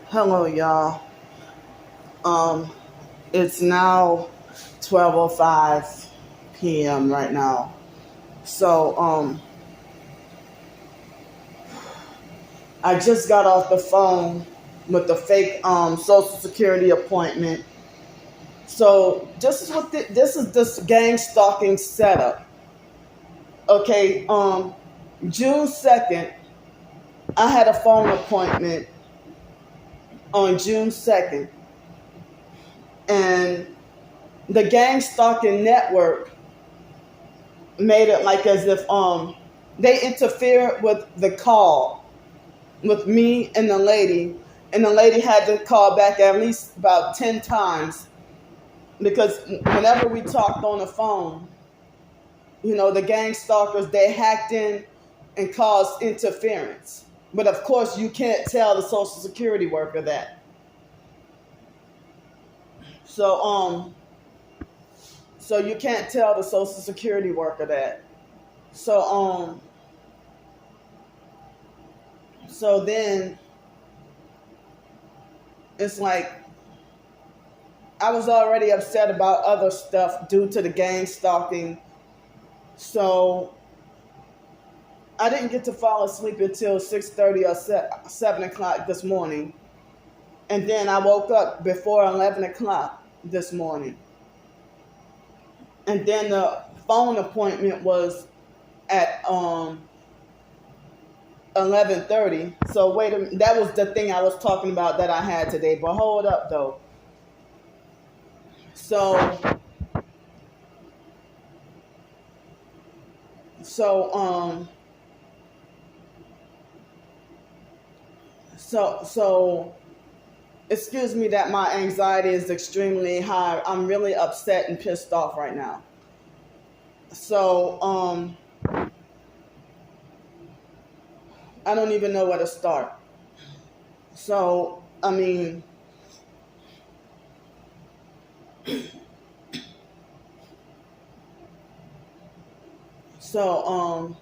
Hello, y'all. Um, it's now 12:05 p.m. right now. So, I just got off the phone with the fake Social Security appointment. So, this is this gang stalking setup. Okay, June 2nd, I had a phone appointment on June 2nd, and the gang stalking network made it like as if they interfered with the call with me and the lady had to call back at least about 10 times because whenever we talked on the phone, the gang stalkers, they hacked in and caused interference. But of course you can't tell the social security worker that. So you can't tell the social security worker that. So then it's like I was already upset about other stuff due to the gang stalking. So I didn't get to fall asleep until 6:30 or 7 o'clock this morning. And then I woke up before 11 o'clock this morning. And then the phone appointment was at 11:30. So wait a minute, that was the thing I was talking about that I had today. But hold up though. So so um so excuse me that my anxiety is extremely high. I'm really upset and pissed off right now. So I don't even know where to start. So I mean, so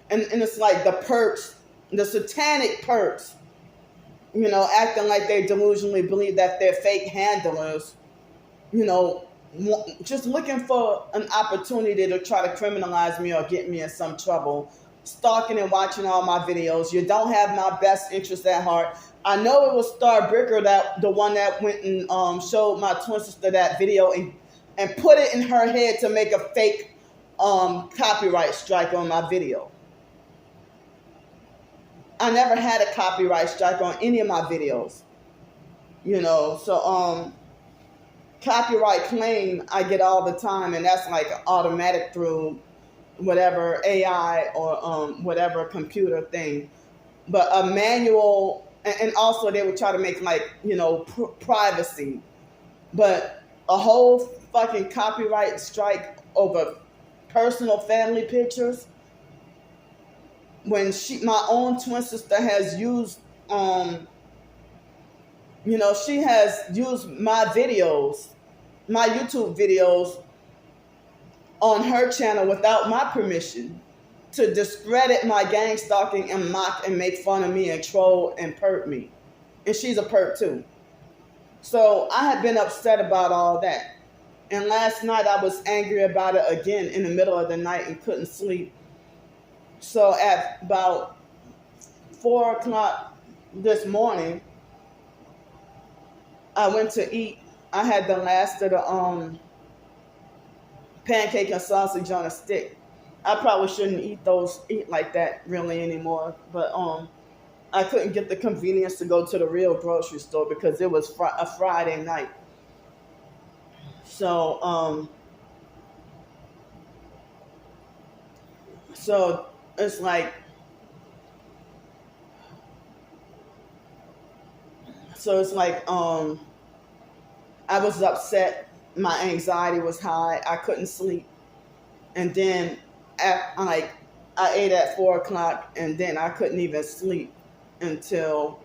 and it's like the perps, the satanic perps, acting like they delusionally believe that they're fake handlers, you know, just looking for an opportunity to try to criminalize me or get me in some trouble, stalking and watching all my videos. You don't have my best interest at heart. I know it was Star Bricker, that the one that went and showed my twin sister that video and put it in her head to make a fake copyright strike on my video. I never had a copyright strike on any of my videos, so copyright claim I get all the time, and that's like automatic through whatever AI or whatever computer thing. But a manual, and also they would try to make like privacy, but a whole fucking copyright strike over personal family pictures when my own twin sister has used she has used my videos, my YouTube videos on her channel without my permission to discredit my gang stalking and mock and make fun of me and troll and perp me. And she's a perp too. So I had been upset about all that. And last night I was angry about it again in the middle of the night and couldn't sleep. So at about 4 o'clock this morning, I went to eat. I had the last of the pancake and sausage on a stick. I probably shouldn't eat like that really anymore. But I couldn't get the convenience to go to the real grocery store because it was a Friday night. So so it's like I was upset. My anxiety was high. I couldn't sleep. And then I ate at 4 o'clock, and then I couldn't even sleep until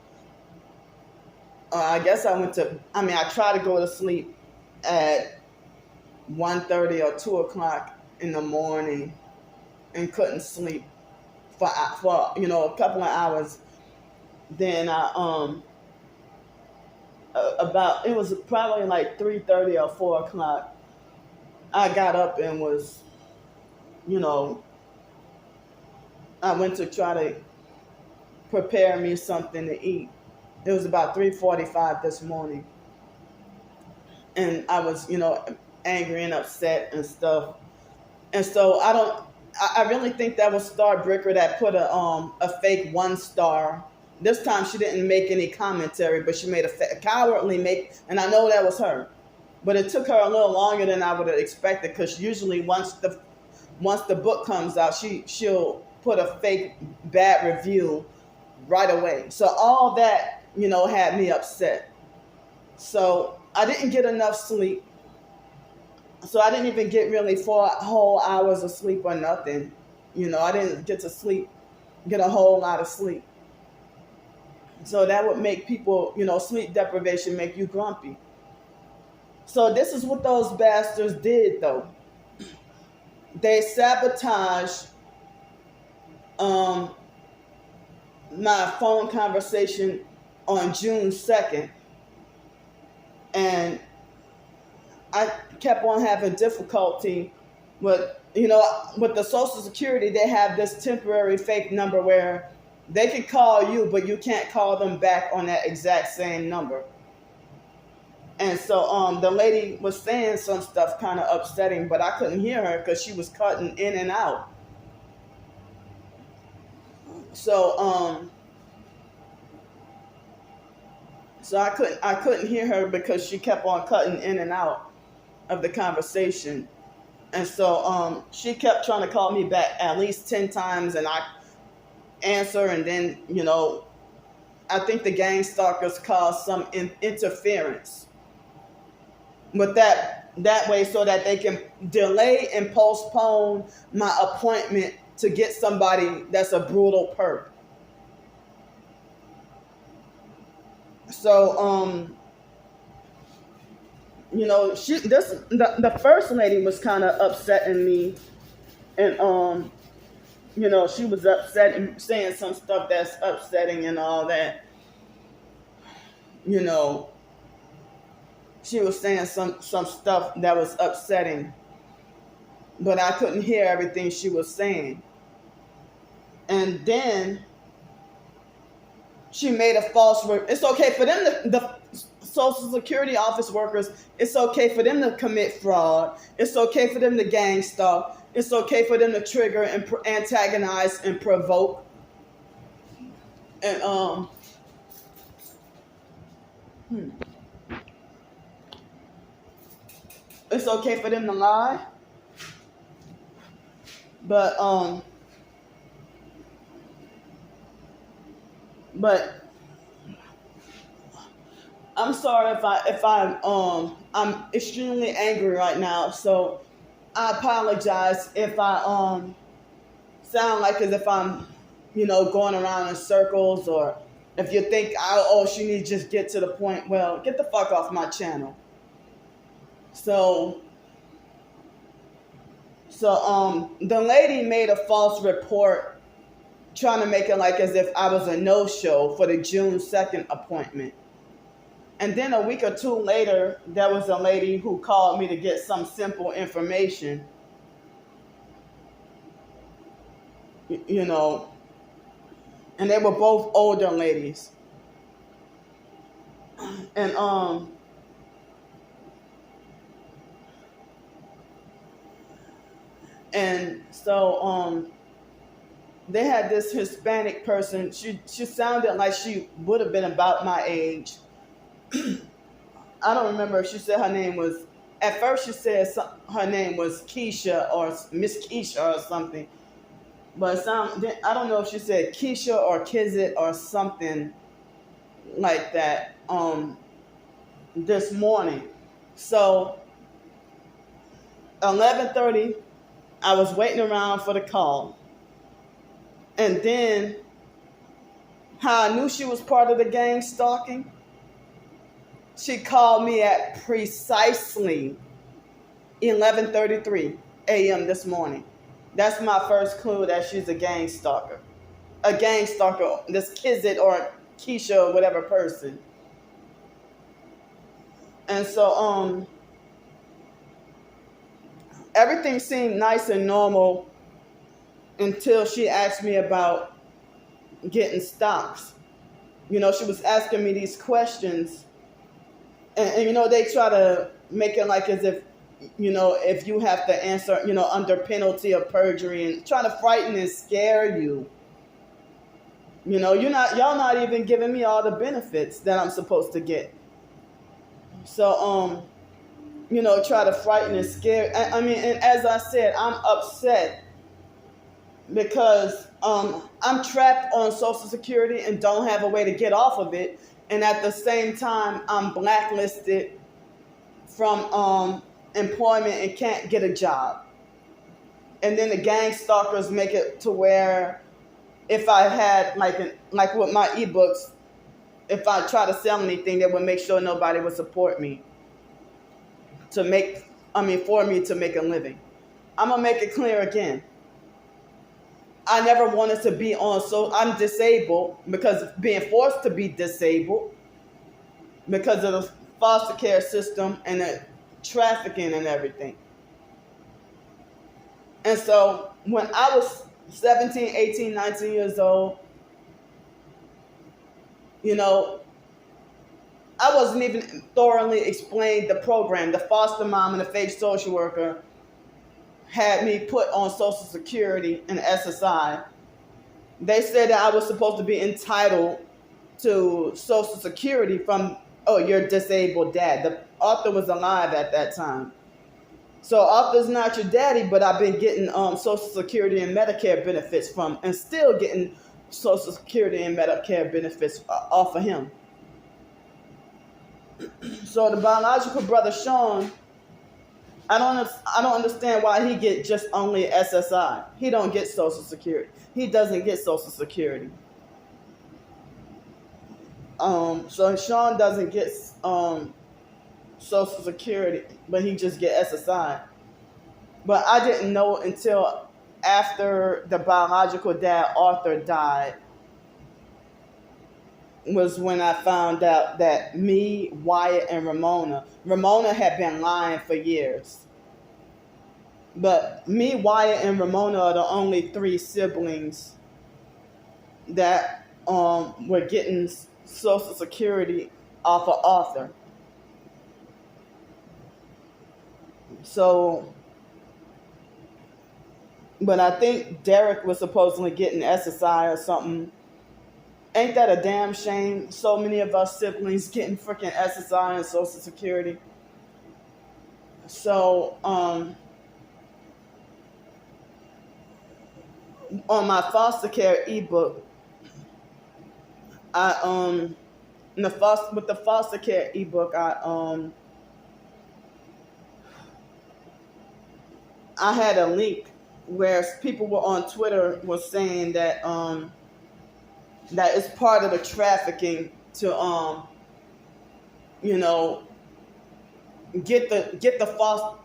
I guess I tried to go to sleep at 1:30 or 2 o'clock in the morning and couldn't sleep for a couple of hours. Then I about, it was probably like 3:30 or 4 o'clock. I got up and was, you know, I went to try to prepare me something to eat. It was about 3:45 this morning, and I was, angry and upset and stuff. And so I don't. I really think that was Starbricker that put a fake 1 star. This time she didn't make any commentary, but she made a cowardly make, and I know that was her. But it took her a little longer than I would have expected, because usually once the book comes out, she'll put a fake bad review right away. So all that, had me upset. So I didn't get enough sleep. So I didn't even get really 4 whole hours of sleep or nothing. I didn't get to get a whole lot of sleep. So that would make people, sleep deprivation make you grumpy. So this is what those bastards did, though. They sabotaged my phone conversation on June 2nd. And I kept on having difficulty with the Social Security. They have this temporary fake number where they can call you, but you can't call them back on that exact same number. And so the lady was saying some stuff kind of upsetting, but I couldn't hear her because she was cutting in and out. So I couldn't hear her because she kept on cutting in and out of the conversation. And so she kept trying to call me back at least 10 times, and I answer, and then I think the gang stalkers caused some interference with that way, so that they can delay and postpone my appointment to get somebody that's a brutal perp. So the first lady was kind of upsetting me, and she was upset and saying some stuff that's upsetting and all that. She was saying some stuff that was upsetting, but I couldn't hear everything she was saying. And then she made a false. It's okay for them the Social Security office workers. It's okay for them to commit fraud. It's okay for them to gang stalk. It's okay for them to trigger and antagonize and provoke. And it's okay for them to lie. But I'm sorry if I'm extremely angry right now. So I apologize if I sound like as if I'm going around in circles, or if you think she needs to just get to the point. Well, get the fuck off my channel. So the lady made a false report, trying to make it like as if I was a no-show for the June 2nd appointment. And then a week or two later, there was a lady who called me to get some simple information. And they were both older ladies. And so they had this Hispanic person. She sounded like she would have been about my age. I don't remember if she said her name was. At first, she said her name was Keisha or Miss Keisha or something. But I don't know if she said Keisha or Kizit or something like that this morning. So 11:30, I was waiting around for the call. And then how I knew she was part of the gang stalking, she called me at precisely 11:33 a.m. this morning. That's my first clue that she's a gang stalker. A gang stalker, this Kizit or Keisha or whatever person. And so everything seemed nice and normal until she asked me about getting stocks. She was asking me these questions, and they try to make it like as if you have to answer, under penalty of perjury, and trying to frighten and scare you. Y'all not even giving me all the benefits that I'm supposed to get. So, try to frighten and scare. I mean, and as I said, I'm upset because I'm trapped on Social Security and don't have a way to get off of it. And at the same time, I'm blacklisted from employment and can't get a job. And then the gang stalkers make it to where if I had like with my ebooks, if I try to sell anything, they would make sure nobody would support me for me to make a living. I'm gonna make it clear again. I never wanted to be on, so I'm disabled because of being forced to be disabled because of the foster care system and the trafficking and everything. And so when I was 17, 18, 19 years old, I wasn't even thoroughly explained the program. The foster mom and the fake social worker had me put on Social Security and SSI. They said that I was supposed to be entitled to Social Security from, your disabled dad. The author was alive at that time. So author's not your daddy, but I've been getting Social Security and Medicare benefits from, and still getting Social Security and Medicare benefits off of him. So the biological brother Sean, I don't understand why he get just only SSI. He don't get Social Security. He doesn't get Social Security. So Sean doesn't get Social Security, but he just get SSI. But I didn't know until after the biological dad Arthur died was when I found out that me, Wyatt, and Ramona had been lying for years. But me, Wyatt, and Ramona are the only 3 siblings that were getting Social Security off of Arthur. So, but I think Derek was supposedly getting SSI or something. Ain't that a damn shame? So many of us siblings getting freaking SSI and Social Security. So, on my foster care ebook, with the foster care ebook, I had a link where people were on Twitter was saying that that is part of the trafficking to get the foster,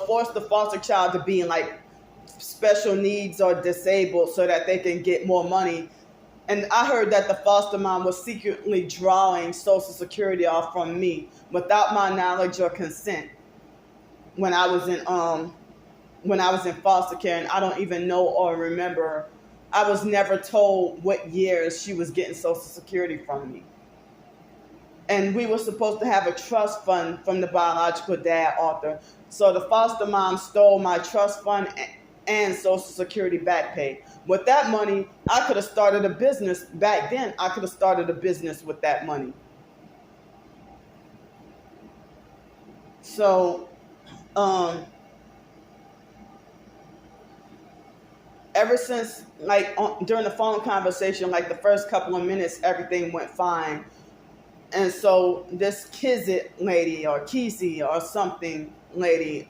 force the foster child to be in like special needs or disabled so that they can get more money. And I heard that the foster mom was secretly drawing Social Security off from me without my knowledge or consent when I was in foster care, and I don't even know or remember. I was never told what years she was getting Social Security from me. And we were supposed to have a trust fund from the biological dad Arthur. So the foster mom stole my trust fund and Social Security back pay. With that money, I could have started a business. Back then, I could have started a business with that money. So, ever since, during the phone conversation, the first couple of minutes, everything went fine. And so this Kizit lady or Kizzy or something lady,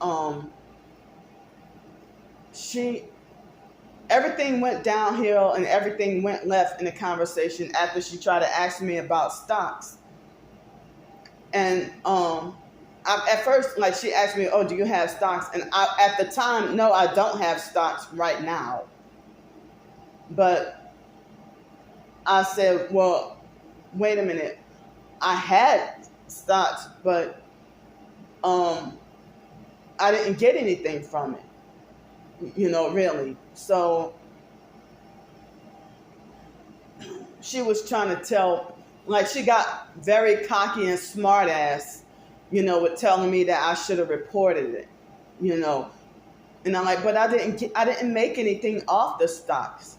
everything went downhill and everything went left in the conversation after she tried to ask me about stocks. And at first, she asked me, "Oh, do you have stocks?" And at the time, no, I don't have stocks right now. But I said, well, wait a minute. I had stocks, but um, I didn't get anything from it, really. So she was trying to tell, like, she got very cocky and smart ass, with telling me that I should have reported it, you know. And I'm like, but I didn't make anything off the stocks.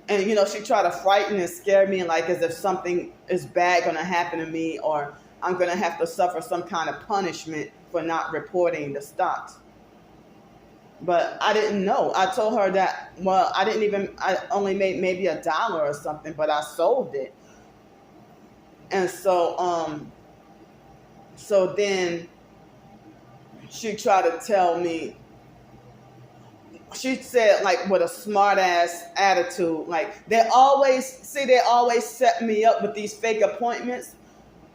And she tried to frighten and scare me, like as if something is bad gonna happen to me, or I'm gonna have to suffer some kind of punishment for not reporting the stocks. But I didn't know. I told her that, well, I only made maybe $1 or something, but I sold it. And so then she tried to tell me, she said, like, with a smart ass attitude, like, they always set me up with these fake appointments.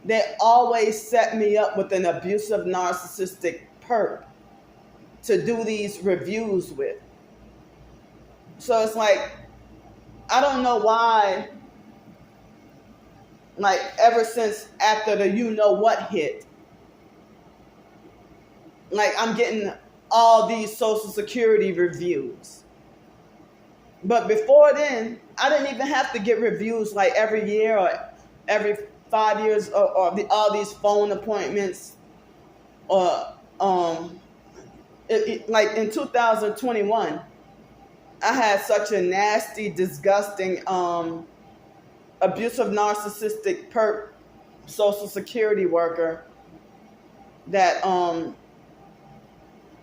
They always set me up with an abusive narcissistic perp to do these reviews with. So it's like, I don't know why, like, ever since after the what hit, like, I'm getting all these Social Security reviews. But before then, I didn't even have to get reviews like every year or every 5 years, or all these phone appointments, or like in 2021, I had such a nasty, disgusting, abusive, narcissistic perp Social Security worker that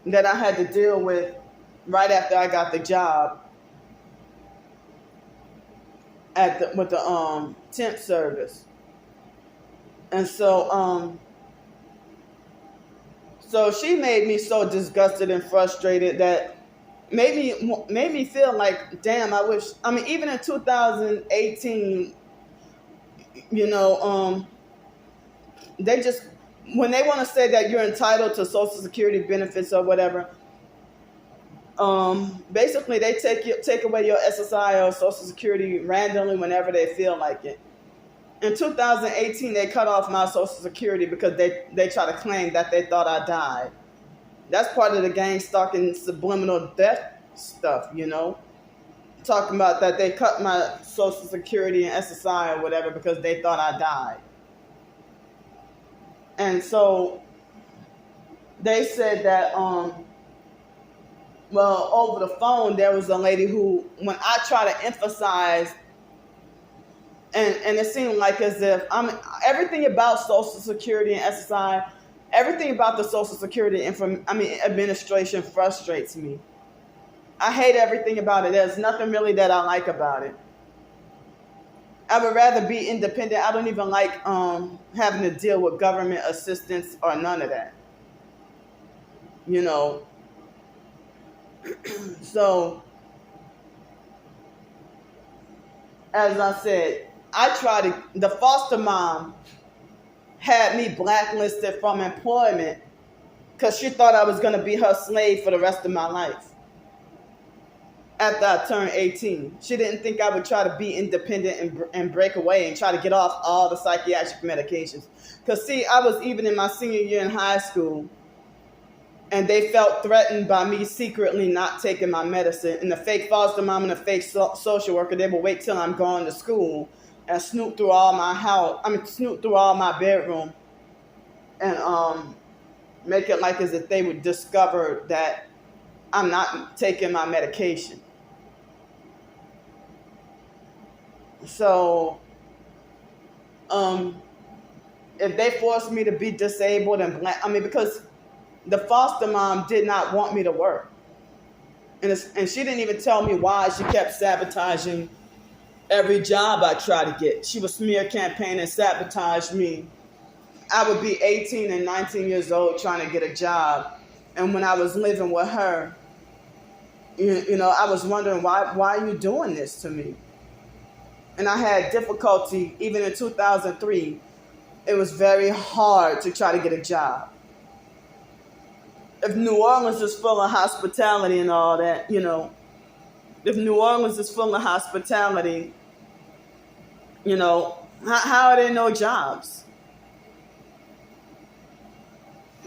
that I had to deal with right after I got the job with the temp service. And so she made me so disgusted and frustrated that made me feel like, damn, I wish, I mean, even in 2018, they just, when they want to say that you're entitled to Social Security benefits or whatever, basically they take away your SSI or Social Security randomly whenever they feel like it. In 2018, they cut off my Social Security because they try to claim that they thought I died. That's part of the gang stalking, subliminal death stuff, talking about that they cut my Social Security and SSI or whatever because they thought I died. And so they said that, well, over the phone, there was a lady who, when I try to emphasize, and it seemed like as if everything about Social Security and SSI, everything about the Social Security administration frustrates me. I hate everything about it. There's nothing really that I like about it. I would rather be independent. I don't even like having to deal with government assistance or none of that. So, as I said, the foster mom had me blacklisted from employment because she thought I was going to be her slave for the rest of my life. After I turned 18, she didn't think I would try to be independent and break away and try to get off all the psychiatric medications. Because, see, I was even in my senior year in high school, and they felt threatened by me secretly not taking my medicine. And the fake foster mom and the fake social worker, they would wait till I'm gone to school and snoop through all my house. Snoop through all my bedroom and make it like as if they would discover that I'm not taking my medication. So, if they forced me to be disabled and because the foster mom did not want me to work. And she didn't even tell me why she kept sabotaging every job I tried to get. She would smear campaign and sabotage me. I would be 18 and 19 years old trying to get a job. And when I was living with her, I was wondering, why are you doing this to me? And I had difficulty, even in 2003, it was very hard to try to get a job. If New Orleans is full of hospitality and all that, if New Orleans is full of hospitality, how are there no jobs?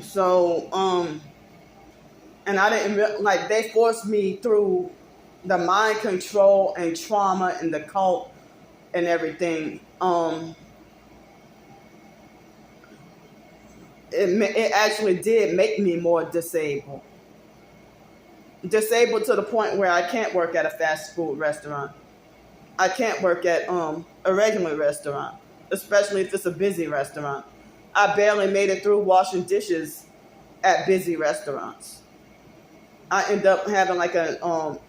So, and I didn't like, they forced me through the mind control and trauma and the cult and everything. It actually did make me more disabled. Disabled to the point where I can't work at a fast food restaurant. I can't work at a regular restaurant, especially if it's a busy restaurant. I barely made it through washing dishes at busy restaurants. I end up having like an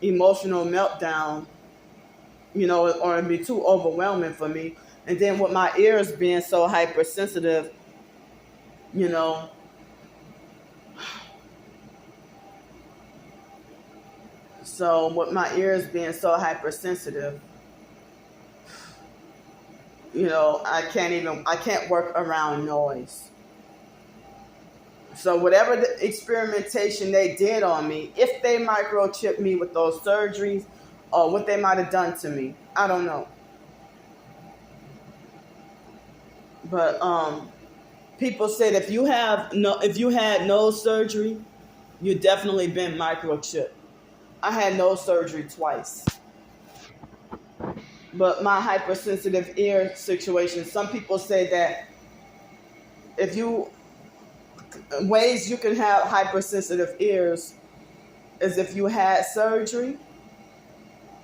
emotional meltdown, or it'd be too overwhelming for me. And then with my ears being so hypersensitive, you know, so with my ears being so hypersensitive, I can't work around noise. So whatever the experimentation they did on me, if they microchipped me with those surgeries, or what they might have done to me, I don't know. But people said if you had nose surgery, you definitely been microchipped. I had nose surgery twice. But my hypersensitive ear situation, some people say that ways you can have hypersensitive ears is if you had surgery,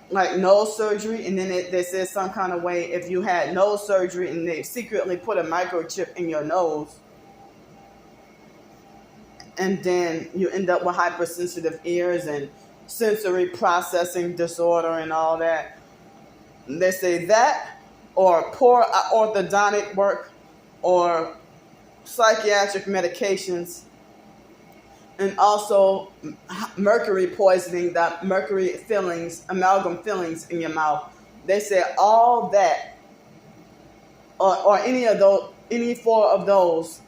like nose surgery, and then they said some kind of way if you had nose surgery and they secretly put a microchip in your nose, and then you end up with hypersensitive ears and sensory processing disorder and all that. They say that, or poor orthodontic work, or psychiatric medications, and also mercury poisoning, that mercury fillings, amalgam fillings in your mouth. They say all that, or any four of those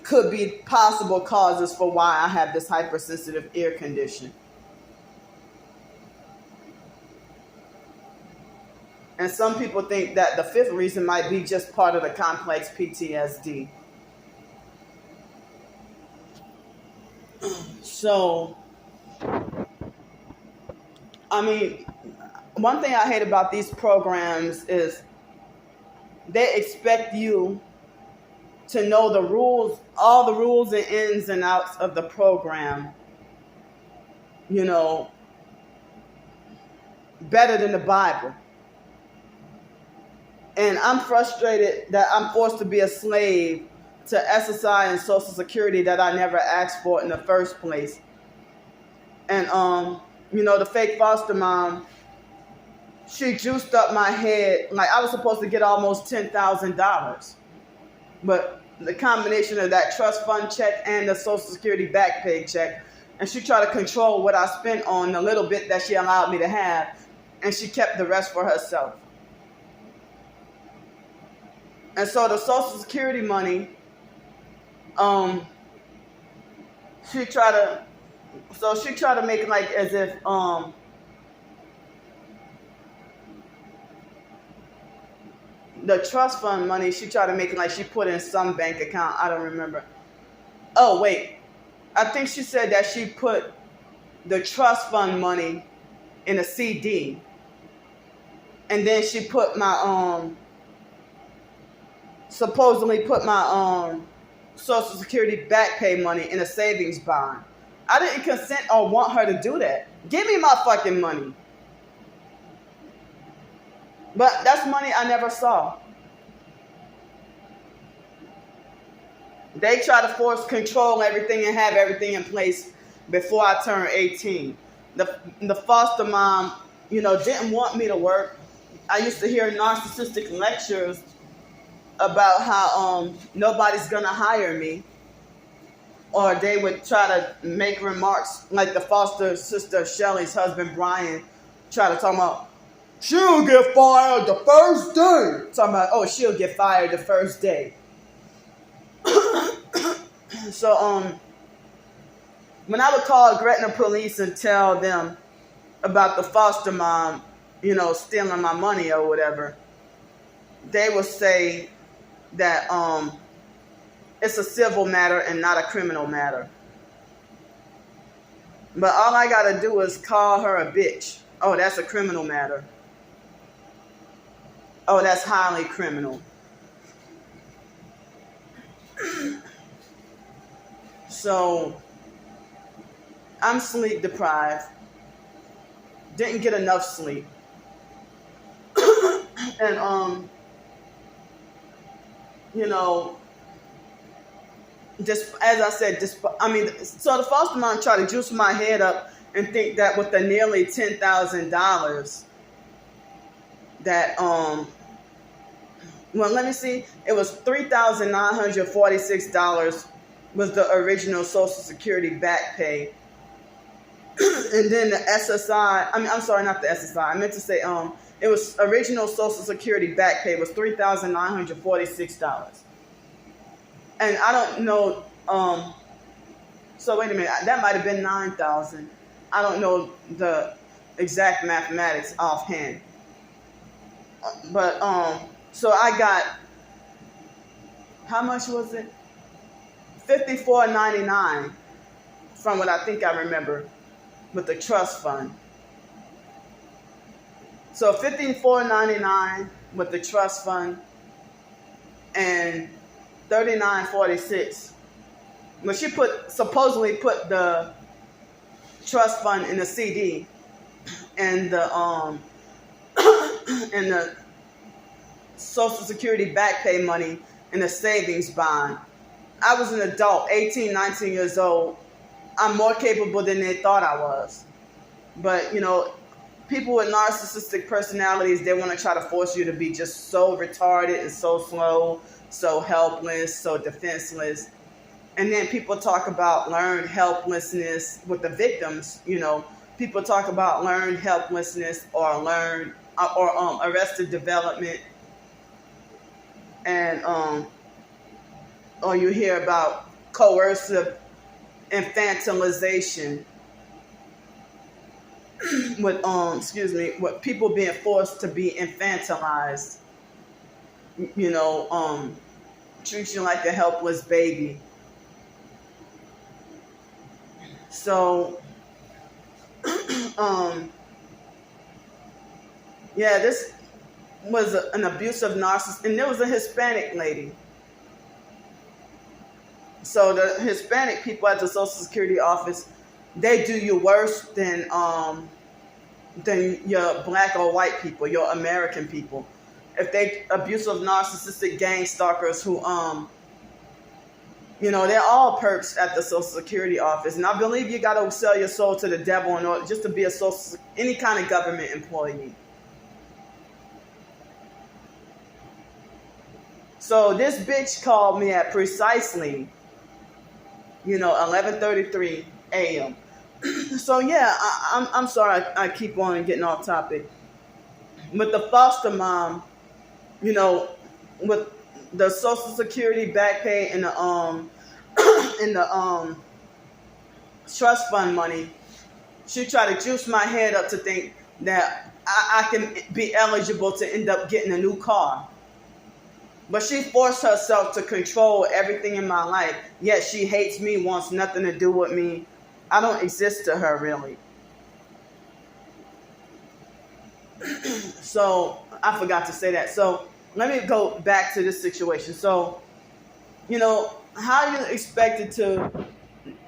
could be possible causes for why I have this hypersensitive ear condition. And some people think that the fifth reason might be just part of the complex PTSD. So, I mean, one thing I hate about these programs is they expect you to know the rules, all the rules and ins and outs of the program, better than the Bible. And I'm frustrated that I'm forced to be a slave to SSI and Social Security that I never asked for in the first place. And, the fake foster mom, she juiced up my head. Like, I was supposed to get almost $10,000. But the combination of that trust fund check and the Social Security back pay check, and she tried to control what I spent on the little bit that she allowed me to have, and she kept the rest for herself. And so the Social Security money, she tried to make it like as if the trust fund money, she tried to make it like she put in some bank account. I don't remember. Oh, wait. I think she said that she put the trust fund money in a CD. And then she put my, supposedly put my Social Security back pay money in a savings bond. I didn't consent or want her to do that. Give me my fucking money. But that's money I never saw. They try to control everything and have everything in place before I turn 18. The foster mom, didn't want me to work. I used to hear narcissistic lectures about how nobody's gonna hire me, or they would try to make remarks like the foster sister Shelly's husband Brian try to talk about she'll get fired the first day. Talking about she'll get fired the first day. So when I would call Gretna police and tell them about the foster mom, stealing my money or whatever, they would say that it's a civil matter and not a criminal matter. But all I gotta do is call her a bitch. Oh, that's a criminal matter. Oh, that's highly criminal. So I'm sleep deprived. Didn't get enough sleep. And you know, just as I said, so the foster mom tried to juice my head up and think that with the nearly $10,000 that well, let me see, it was $3,946 was the original Social Security back pay. And then the SSI, I'm sorry, not the SSI, I meant to say it was original Social Security back pay was $3,946. And I don't know, so wait a minute, that might have been $9,000. I don't know the exact mathematics offhand. But so I got, how much was it? $54.99 from what I think I remember with the trust fund. So $54.99 with the trust fund and $39.46. But she supposedly put the trust fund in the CD and the and the Social Security back pay money in the savings bond. I was an adult, 18, 19 years old. I'm more capable than they thought I was. But, you know, people with narcissistic personalities, they want to try to force you to be just so retarded and so slow, so helpless, so defenseless. And then people talk about learned helplessness with the victims. You know, people talk about learned helplessness or arrested development. And or you hear about coercive infantilization with with people being forced to be infantilized. You know, treat you like a helpless baby. So yeah, this was an abusive narcissist, and there was a Hispanic lady. So the Hispanic people at the Social Security office, they do you worse than your black or white people, your American people. If they abusive narcissistic gang stalkers who you know, they're all perps at the Social Security office, and I believe you got to sell your soul to the devil in order just to be any kind of government employee. So this bitch called me at precisely, 11:33 a.m. So yeah, I'm sorry I keep on getting off topic. But the foster mom, with the Social Security back pay and the trust fund money, she tried to juice my head up to think that I can be eligible to end up getting a new car. But she forced herself to control everything in my life. Yet she hates me, wants nothing to do with me. I don't exist to her, really. So I forgot to say that. So let me go back to this situation. So, how you expected to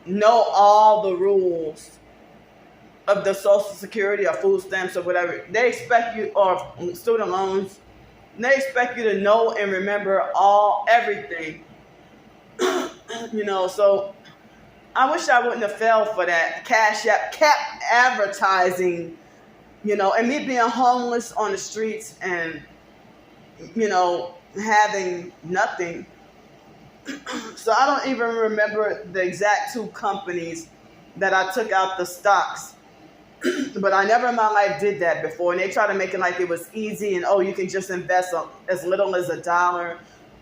know all the rules of the Social Security or food stamps or whatever? They expect you, or student loans, they expect you to know and remember everything. So I wish I wouldn't have fell for that. CashApp kept advertising, and me being homeless on the streets and, having nothing. So I don't even remember the exact two companies that I took out the stocks. But I never in my life did that before. And they try to make it like it was easy and, you can just invest as little as $1.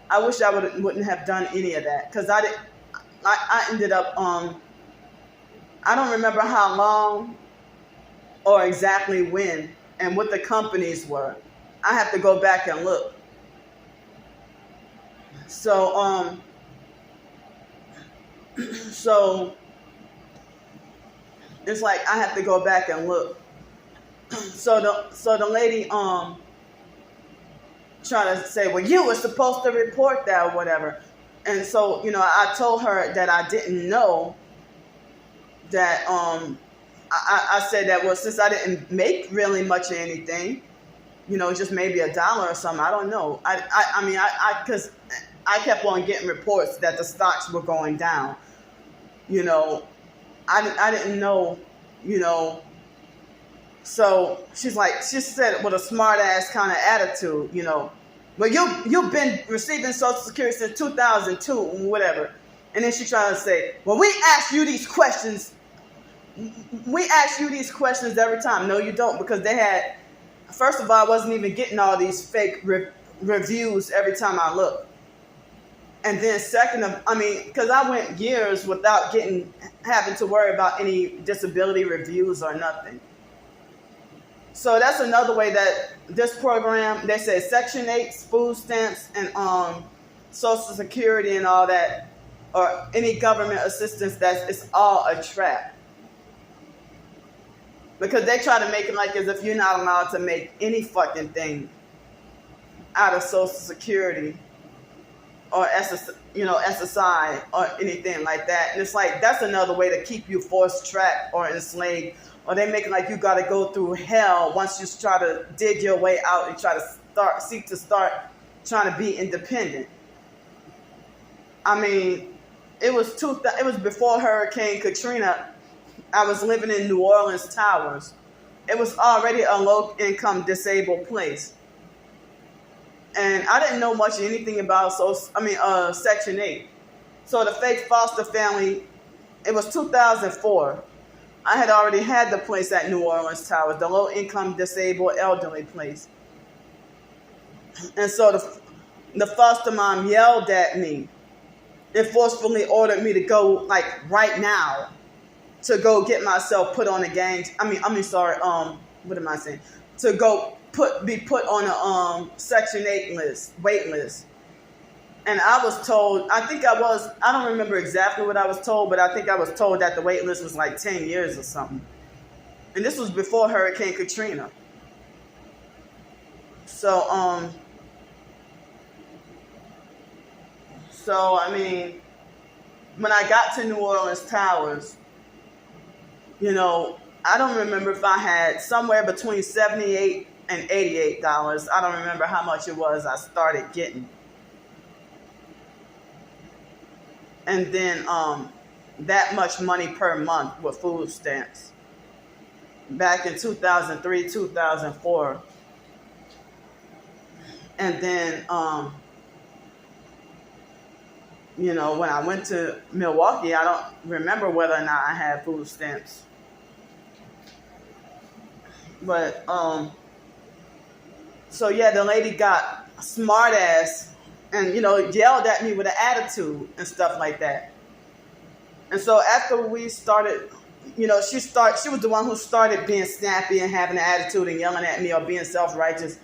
I wish I wouldn't have done any of that, because I ended up, I don't remember how long or exactly when and what the companies were. I have to go back and look. So, So it's like I have to go back and look. So the lady trying to say, well, you were supposed to report that or whatever. And so, I told her that I didn't know that, I said that, well, since I didn't make really much of anything, just maybe $1 or something, I don't know. Because I kept on getting reports that the stocks were going down. I didn't know, So she said it with a smart ass kind of attitude, But you've been receiving Social Security since 2002, whatever. And then she tried to say, well, we ask you these questions. We ask you these questions every time. No, you don't, because they had, first of all, I wasn't even getting all these fake reviews every time I looked. And then because I went years without having to worry about any disability reviews or nothing. So that's another way that this program, they say Section 8, food stamps, and Social Security and all that, or any government assistance, it's all a trap. Because they try to make it like as if you're not allowed to make any fucking thing out of Social Security or SSI or anything like that. And it's like, that's another way to keep you forced trapped or enslaved. Or they make it like you got to go through hell once you try to dig your way out and try to seek to start trying to be independent. I mean, it was before Hurricane Katrina. I was living in New Orleans Towers. It was already a low-income disabled place. And I didn't know much of anything about Section 8. So the fake foster family, it was 2004. I had already had the place at New Orleans Towers, the low-income disabled elderly place. And so the foster mom yelled at me. It forcefully ordered me to go, like, right now, to go get myself put on a to go be put on a Section 8 wait list. And I was told, I don't remember exactly what I was told, but I think I was told that the wait list was like 10 years or something. And this was before Hurricane Katrina. So, when I got to New Orleans Towers, I don't remember if I had somewhere between $78 and $88. I don't remember how much it was I started getting. And then that much money per month with food stamps. Back in 2003, 2004. And then, when I went to Milwaukee, I don't remember whether or not I had food stamps. But, the lady got smart ass and, yelled at me with an attitude and stuff like that. And so after we started, she was the one who started being snappy and having an attitude and yelling at me or being self-righteous.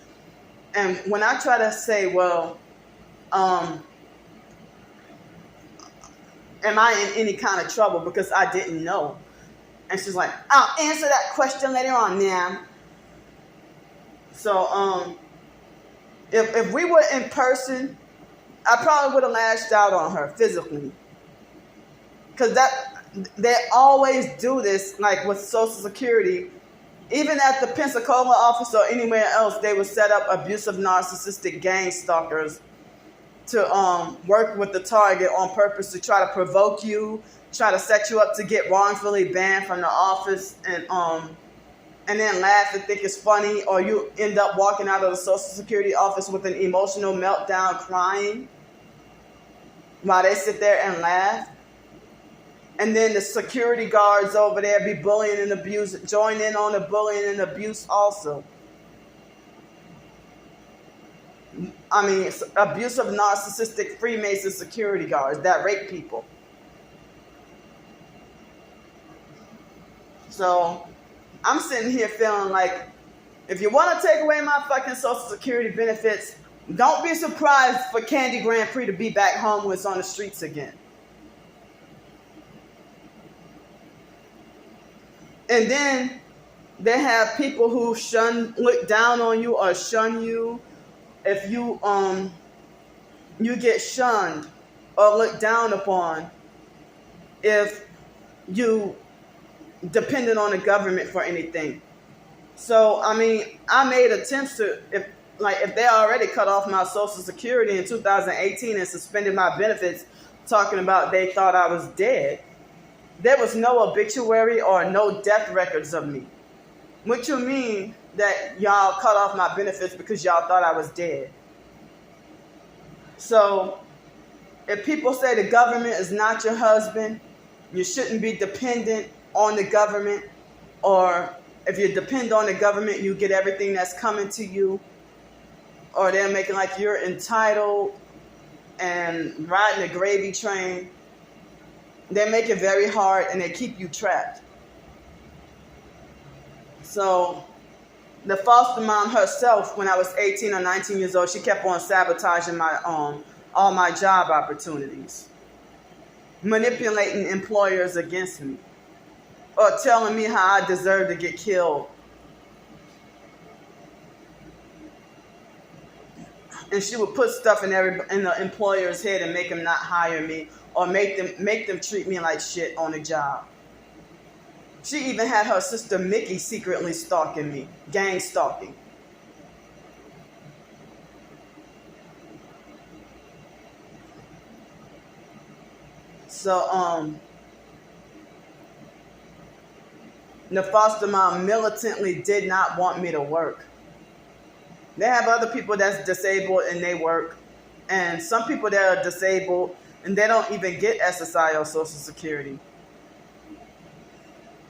And when I try to say, well, am I in any kind of trouble, because I didn't know. And she's like, I'll answer that question later on, ma'am. So, if we were in person, I probably would have lashed out on her physically. Because they always do this, like with Social Security. Even at the Pensacola office or anywhere else, they would set up abusive, narcissistic gang stalkers to work with the target on purpose to try to provoke you, try to set you up to get wrongfully banned from the office, and then laugh and think it's funny, or you end up walking out of the Social Security office with an emotional meltdown crying while they sit there and laugh. And then the security guards over there be bullying and abuse, join in on the bullying and abuse also. I mean, it's abusive, narcissistic Freemason security guards that rape people. So I'm sitting here feeling like, if you want to take away my fucking Social Security benefits, don't be surprised for Candy Grand Prix to be back homeless on the streets again. And then they have people who look down on you or shun you. If you get shunned or looked down upon if you depended on the government for anything. So, I mean, I made attempts to, if they already cut off my Social Security in 2018 and suspended my benefits, talking about they thought I was dead, there was no obituary or no death records of me. What you mean that y'all cut off my benefits because y'all thought I was dead? So, if people say the government is not your husband, you shouldn't be dependent on the government, or if you depend on the government, you get everything that's coming to you, or they're making like you're entitled and riding a gravy train. They make it very hard and they keep you trapped. So the foster mom herself, when I was 18 or 19 years old, she kept on sabotaging my all my job opportunities, manipulating employers against me, or telling me how I deserve to get killed. And she would put stuff in the employer's head and make them not hire me, or make them treat me like shit on the job. She even had her sister Mickey secretly stalking me, gang stalking. So the foster mom militantly did not want me to work. They have other people that's disabled and they work. And some people that are disabled and they don't even get SSI or Social Security.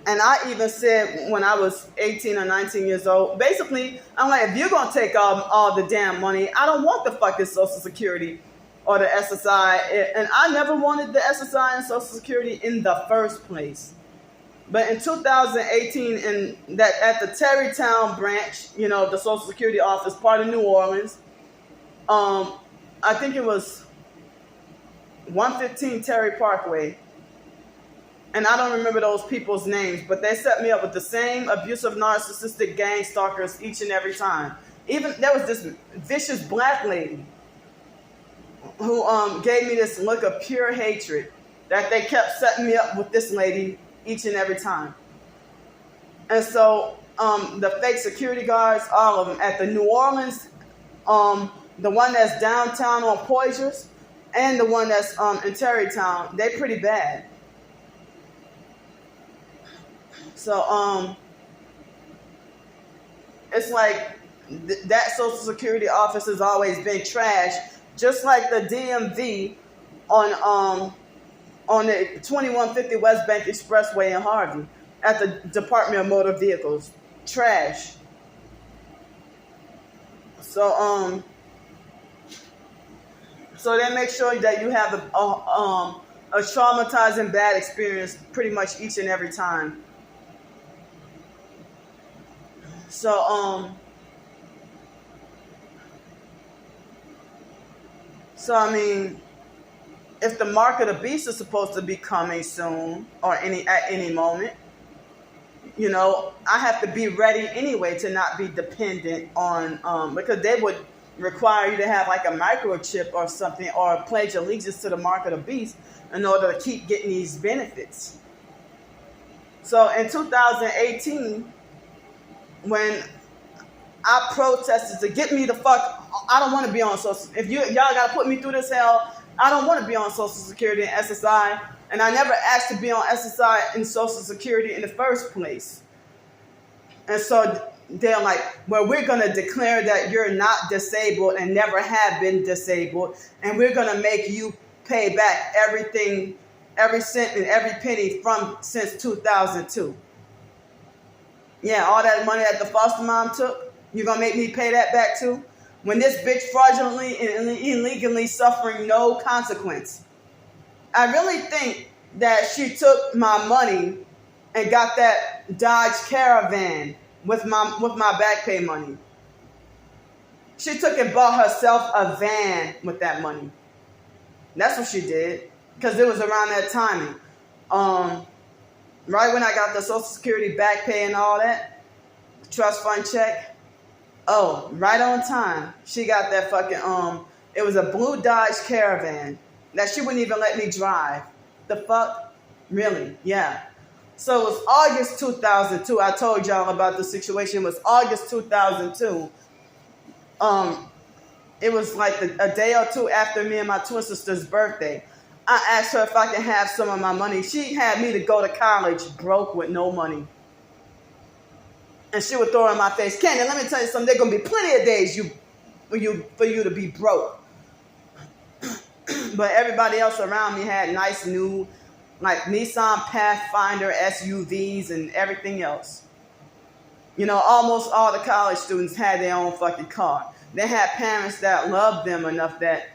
And I even said when I was 18 or 19 years old, basically, I'm like, if you're going to take all the damn money, I don't want the fucking Social Security or the SSI. And I never wanted the SSI and Social Security in the first place. But in 2018, at the Terrytown branch, the Social Security office, part of New Orleans, I think it was 115 Terry Parkway. And I don't remember those people's names, but they set me up with the same abusive, narcissistic gang stalkers each and every time. Even there was this vicious black lady who gave me this look of pure hatred that they kept setting me up with this lady each and every time. And so the fake security guards, all of them, at the New Orleans, the one that's downtown on Poitiers, and the one that's in Terrytown, they pretty bad. So it's like that Social Security office has always been trash, just like the DMV on the 2150 West Bank Expressway in Harvey at the Department of Motor Vehicles. Trash. So they make sure that you have a traumatizing bad experience pretty much each and every time. So I mean, if the mark of the beast is supposed to be coming soon or at any moment, I have to be ready anyway to not be dependent on because they would require you to have like a microchip or something, or pledge allegiance to the mark of the beast in order to keep getting these benefits. So in 2018, when I protested to get me the fuck, I don't want to be on social. If y'all gotta put me through this hell, I don't want to be on Social Security and SSI, and I never asked to be on SSI and Social Security in the first place. And so they're like, well, we're going to declare that you're not disabled and never have been disabled, and we're going to make you pay back everything, every cent and every penny since 2002. Yeah, all that money that the foster mom took, you're going to make me pay that back too? When this bitch fraudulently and illegally suffering no consequence. I really think that she took my money and got that Dodge Caravan with my back pay money. She took and bought herself a van with that money. That's what she did, because it was around that timing. Right when I got the Social Security back pay and all that, trust fund check. Oh, right on time. She got that fucking it was a blue Dodge Caravan that she wouldn't even let me drive. The fuck? Really? Yeah. So it was August 2002. I told y'all about the situation. It was August 2002. It was like a day or two after me and my twin sister's birthday. I asked her if I could have some of my money. She had me to go to college broke with no money. And she would throw in my face, Candy, let me tell you something. There are going to be plenty of days for you to be broke. But everybody else around me had nice new, like Nissan Pathfinder SUVs and everything else. You know, almost all the college students had their own fucking car. They had parents that loved them enough that,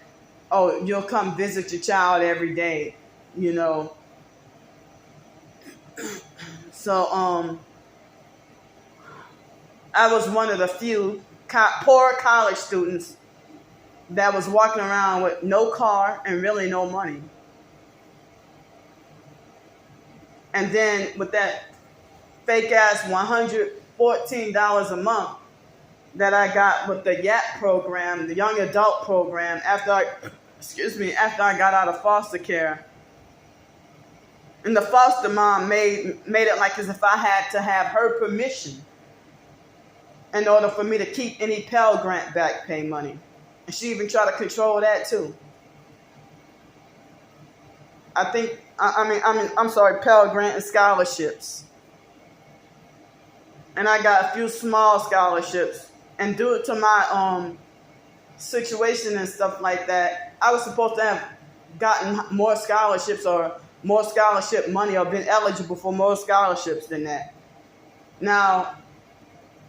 oh, you'll come visit your child every day, you know. So, I was one of the few poor college students that was walking around with no car and really no money. And then with that fake ass $114 a month that I got with the YAP program, the young adult program, after I got out of foster care. And the foster mom made it like as if I had to have her permission in order for me to keep any Pell Grant back pay money. And she even tried to control that too. I'm sorry, Pell Grant and scholarships. And I got a few small scholarships. And due to my situation and stuff like that, I was supposed to have gotten more scholarships or more scholarship money or been eligible for more scholarships than that. Now,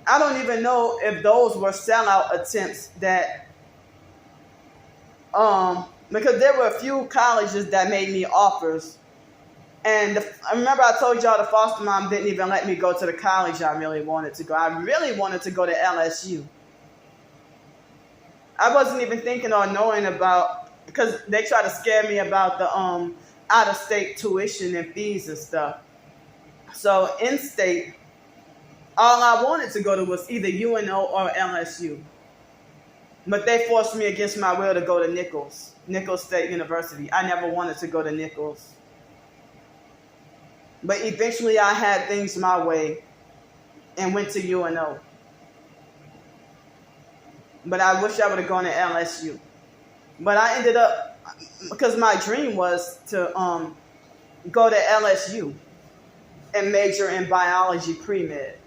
I don't even know if those were sellout attempts that, because there were a few colleges that made me offers. And I remember I told y'all the foster mom didn't even let me go to the college I really wanted to go. I really wanted to go to LSU. I wasn't even thinking or knowing about, because they tried to scare me about the out-of-state tuition and fees and stuff. So in-state, all I wanted to go to was either UNO or LSU. But they forced me against my will to go to Nichols State University. I never wanted to go to Nichols. But eventually I had things my way and went to UNO. But I wish I would have gone to LSU. But I ended up, because my dream was to go to LSU and major in biology pre-med.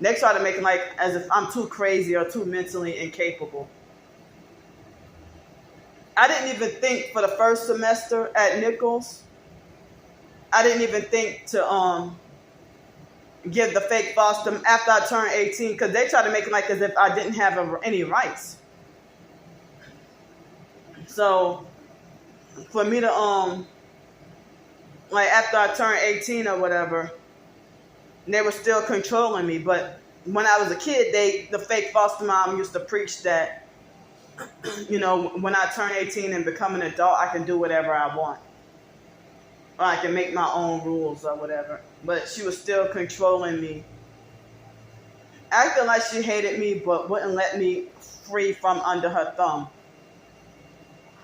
They try to make it like as if I'm too crazy or too mentally incapable. I didn't even think for the first semester at Nichols, I didn't even think to give the fake foster after I turned 18, because they try to make it like as if I didn't have any rights. So for me to like after I turned 18 or whatever, they were still controlling me. But when I was a kid, the fake foster mom used to preach that, you know, when I turn 18 and become an adult, I can do whatever I want. Or I can make my own rules or whatever. But she was still controlling me. Acting like she hated me, but wouldn't let me free from under her thumb.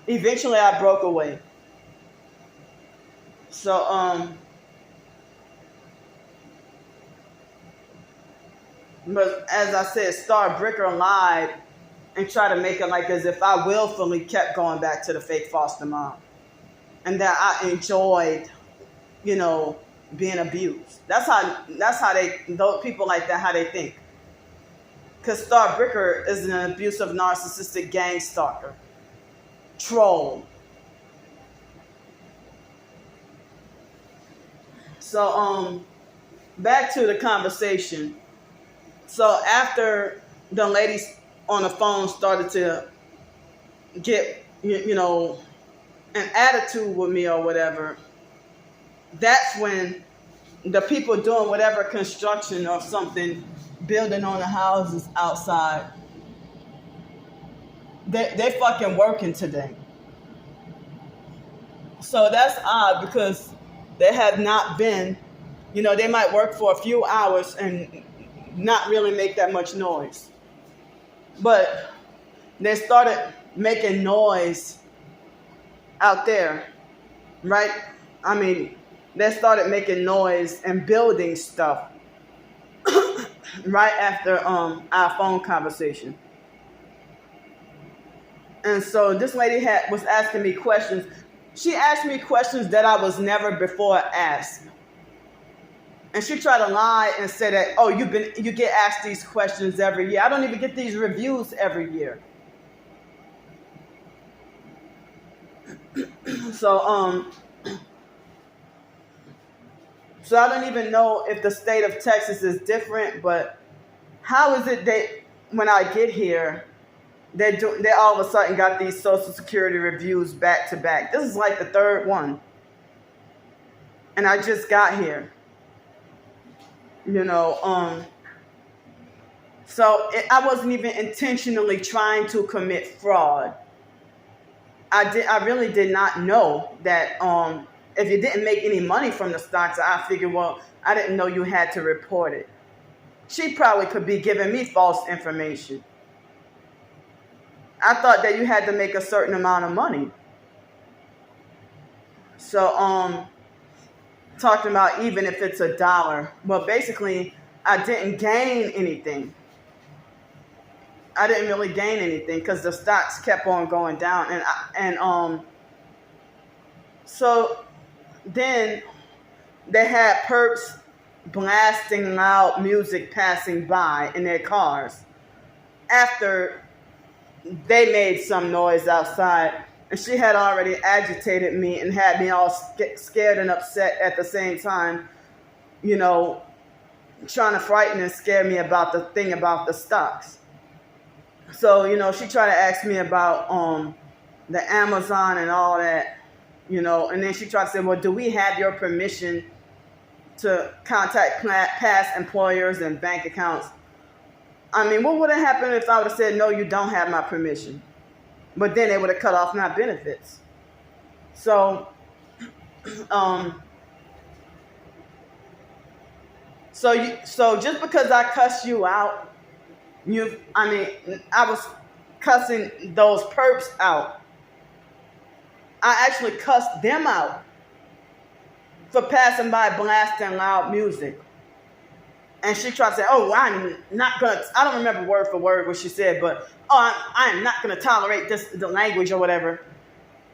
Eventually, I broke away. So, but as I said, Star Bricker lied and tried to make it like as if I willfully kept going back to the fake foster mom. And that I enjoyed, you know, being abused. That's how those people like that, how they think. Because Star Bricker is an abusive, narcissistic gang stalker. Troll. So, back to the conversation. So after the ladies on the phone started to get, you know, an attitude with me or whatever, that's when the people doing whatever construction or something, building on the houses outside, they fucking working today. So that's odd, because there have not been They might work for a few hours and not really make that much noise. But they started making noise out there, right? I mean, they started making noise and building stuff right after our phone conversation. And so this lady was asking me questions. She asked me questions that I was never before asked. And she tried to lie and say that, oh, you get asked these questions every year. I don't even get these reviews every year. So I don't even know if the state of Texas is different, but how is it that when I get here, they all of a sudden got these Social Security reviews back to back? This is like the third one. And I just got here. So I wasn't even intentionally trying to commit fraud. I really did not know that if you didn't make any money from the stocks, I figured, well, I didn't know you had to report it. She probably could be giving me false information. I thought that you had to make a certain amount of money. So, talking about even if it's $1. Well, basically, I didn't gain anything. I didn't really gain anything because the stocks kept on going down. So then they had perps blasting loud music passing by in their cars after they made some noise outside. And she had already agitated me and had me all scared and upset at the same time, trying to frighten and scare me about the thing about the stocks. So, she tried to ask me about the Amazon and all that, and then she tried to say, well, do we have your permission to contact past employers and bank accounts? I mean, what would have happened if I would have said, no, you don't have my permission? But then they would have cut off my benefits. So, so just because I cussed you out, I was cussing those perps out. I actually cussed them out for passing by blasting loud music. And she tried to say, oh, I'm not going to, I don't remember word for word what she said, but, I am not going to tolerate the language or whatever.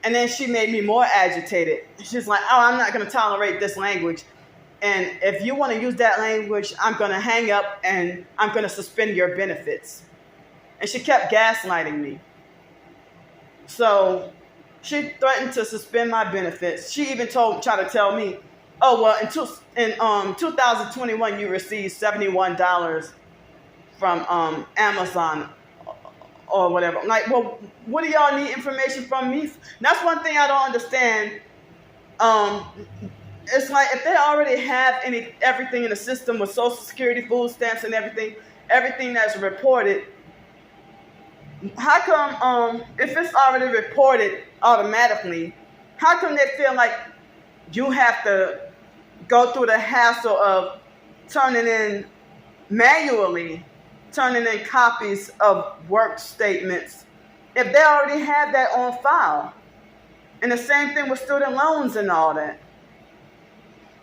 And then she made me more agitated. She's like, oh, I'm not going to tolerate this language. And if you want to use that language, I'm going to hang up and I'm going to suspend your benefits. And she kept gaslighting me. So she threatened to suspend my benefits. She even tried to tell me, oh, well, in 2021, you received $71 from Amazon or whatever. I'm like, well, what do y'all need information from me? That's one thing I don't understand. It's like if they already have everything in the system with Social Security, food stamps, and everything that's reported, how come if it's already reported automatically, how come they feel like you have to go through the hassle of manually turning in copies of work statements if they already have that on file? And the same thing with student loans and all that.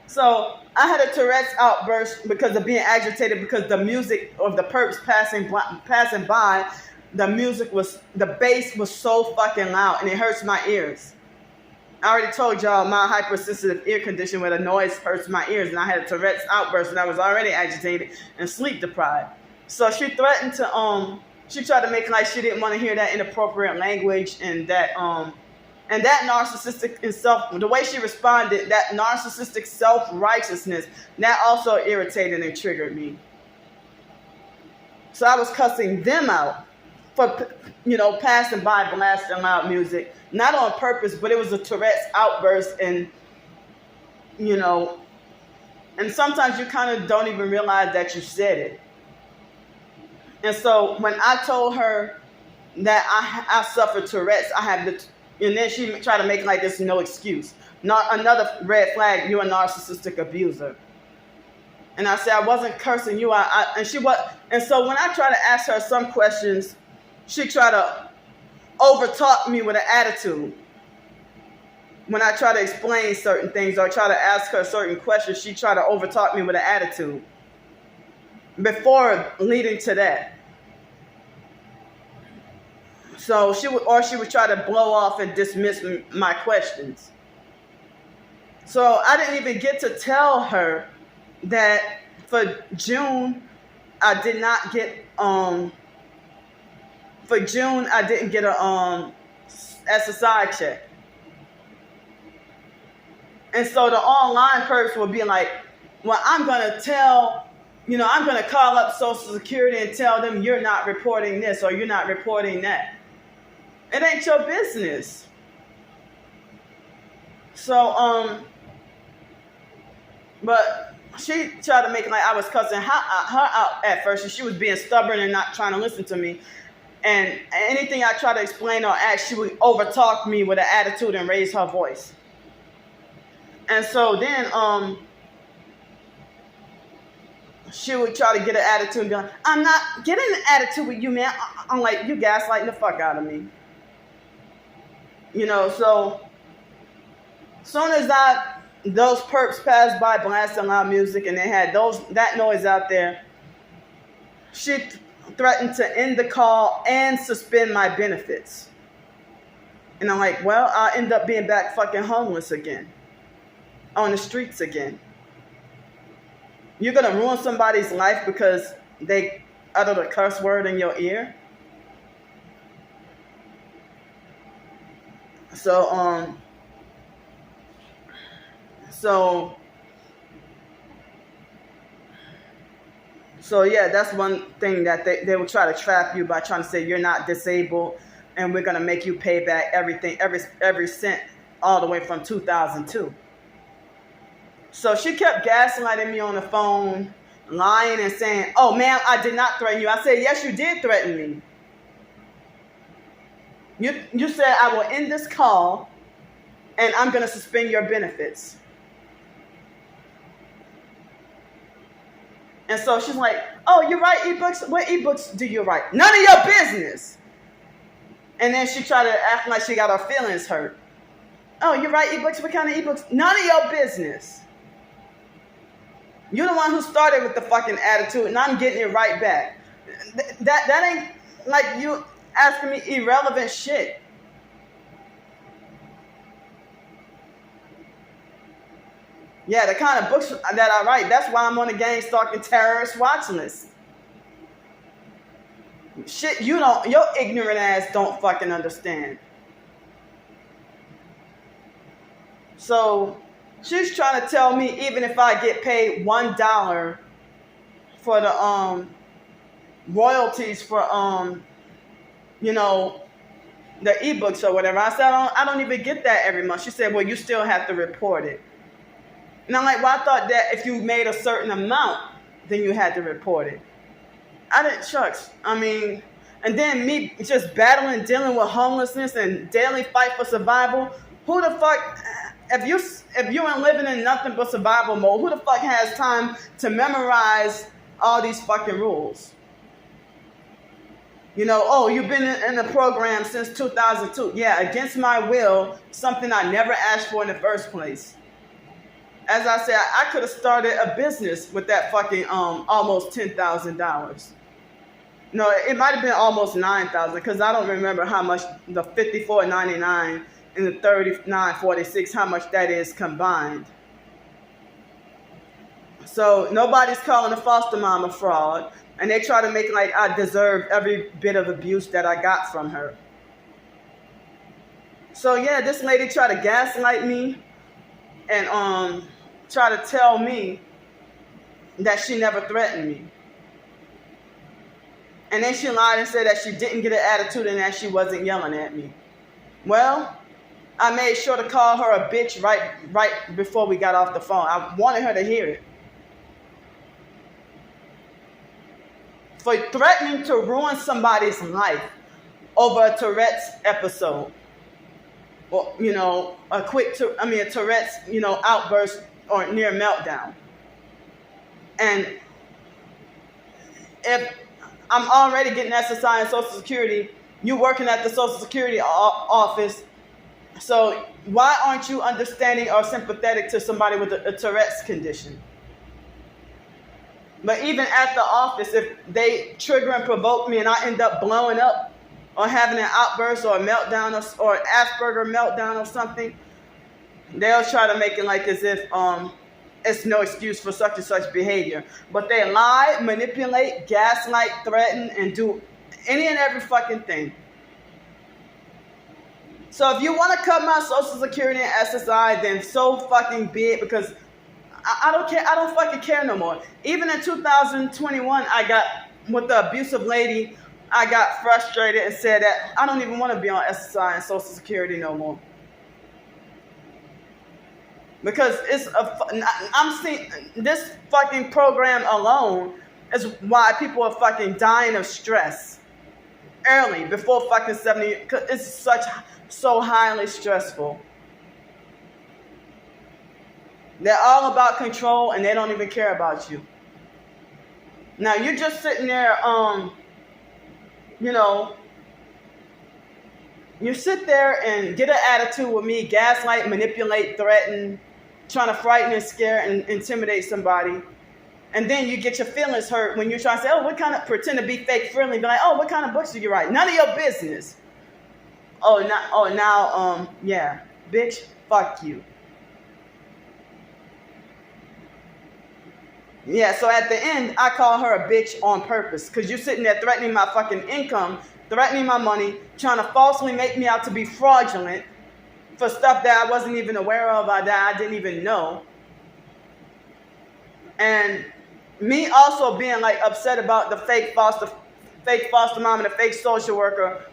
So I had a Tourette's outburst because of being agitated because the music of the perps passing by, the bass was so fucking loud and it hurts my ears. I already told y'all my hypersensitive ear condition where the noise hurts my ears, and I had a Tourette's outburst and I was already agitated and sleep deprived. So she threatened to she tried to make like she didn't want to hear that inappropriate language and that narcissistic the way she responded, that narcissistic self-righteousness, that also irritated and triggered me. So I was cussing them out for, passing by blasting loud music, not on purpose, but it was a Tourette's outburst, and sometimes you kind of don't even realize that you said it. And so when I told her that I suffered Tourette's, and then she tried to make like this no excuse. Not another red flag, you're a narcissistic abuser. And I said, I wasn't cursing you. And she was, and so when I try to ask her some questions, she try to overtalk me with an attitude. When I try to explain certain things or try to ask her certain questions, she try to overtalk me with an attitude. Before leading to that. So she would try to blow off and dismiss my questions. So I didn't even get to tell her that for June I did not get for June I didn't get a SSI check. And so the online perks will be like, well, I'm gonna call up Social Security and tell them you're not reporting this or you're not reporting that. It ain't your business. So but she tried to make it like I was cussing her out at first, and she was being stubborn and not trying to listen to me. And anything I tried to explain or ask, she would overtalk me with an attitude and raise her voice. And so then she would try to get an attitude going. I'm not getting an attitude with you, man. I'm like, you gaslighting the fuck out of me. So soon as those perps passed by blasting loud music and they had that noise out there, she threatened to end the call and suspend my benefits. And I'm like, well, I'll end up being back fucking homeless again. On the streets again. You're going to ruin somebody's life because they uttered a curse word in your ear? So yeah, that's one thing that they will try to trap you by trying to say you're not disabled and we're going to make you pay back everything, every cent, all the way from 2002. So she kept gaslighting me on the phone, lying and saying, oh, ma'am, I did not threaten you. I said, yes, you did threaten me. You said I will end this call and I'm going to suspend your benefits. And so she's like, oh, you write ebooks? What ebooks do you write? None of your business. And then she tried to act like she got her feelings hurt. Oh, you write ebooks? What kind of ebooks? None of your business. You're the one who started with the fucking attitude, and I'm getting it right back. That ain't like you asking me irrelevant shit. Yeah, the kind of books that I write, that's why I'm on the gang stalking terrorist watch list. Shit your ignorant ass don't fucking understand. So she's trying to tell me even if I get paid $1 for the royalties for the ebooks or whatever. I said I don't even get that every month. She said, well, you still have to report it. And I'm like, well, I thought that if you made a certain amount, then you had to report it. I didn't, shucks. I mean, and then me just battling, dealing with homelessness and daily fight for survival. Who the fuck, if you ain't living in nothing but survival mode, who the fuck has time to memorize all these fucking rules? You've been in the program since 2002. Yeah, against my will, something I never asked for in the first place. As I said, I could have started a business with that fucking almost $10,000. No, it might have been almost $9,000 because I don't remember how much the $54.99 and the $39.46, how much that is combined. So nobody's calling the foster mom a fraud, and they try to make it like I deserve every bit of abuse that I got from her. So yeah, this lady tried to gaslight me and try to tell me that she never threatened me. And then she lied and said that she didn't get an attitude and that she wasn't yelling at me. Well, I made sure to call her a bitch right before we got off the phone. I wanted her to hear it. For threatening to ruin somebody's life over a Tourette's episode. Or, a Tourette's, outburst or near meltdown. And if I'm already getting SSI and Social Security, you working at the Social Security office, so why aren't you understanding or sympathetic to somebody with a Tourette's condition? But even at the office, if they trigger and provoke me and I end up blowing up or having an outburst or a meltdown or Asperger meltdown or something, they'll try to make it like as if it's no excuse for such and such behavior. But they lie, manipulate, gaslight, threaten, and do any and every fucking thing. So if you want to cut my Social Security and SSI, then so fucking be it, because I don't care. I don't fucking care no more. Even in 2021, I got with the abusive lady, I got frustrated and said that I don't even want to be on SSI and Social Security no more. Because I'm seeing this fucking program alone is why people are fucking dying of stress early, before fucking 70. Cause it's so highly stressful. They're all about control and they don't even care about you. Now you're just sitting there, you sit there and get an attitude with me, gaslight, manipulate, threaten, trying to frighten and scare and intimidate somebody. And then you get your feelings hurt when you're trying to say, pretend to be fake friendly, be like, oh, what kind of books do you write? None of your business. Yeah, bitch, fuck you. Yeah, so at the end, I call her a bitch on purpose, because you're sitting there threatening my fucking income, threatening my money, trying to falsely make me out to be fraudulent for stuff that I wasn't even aware of, that I didn't even know. And me also being like upset about the fake foster mom and the fake social worker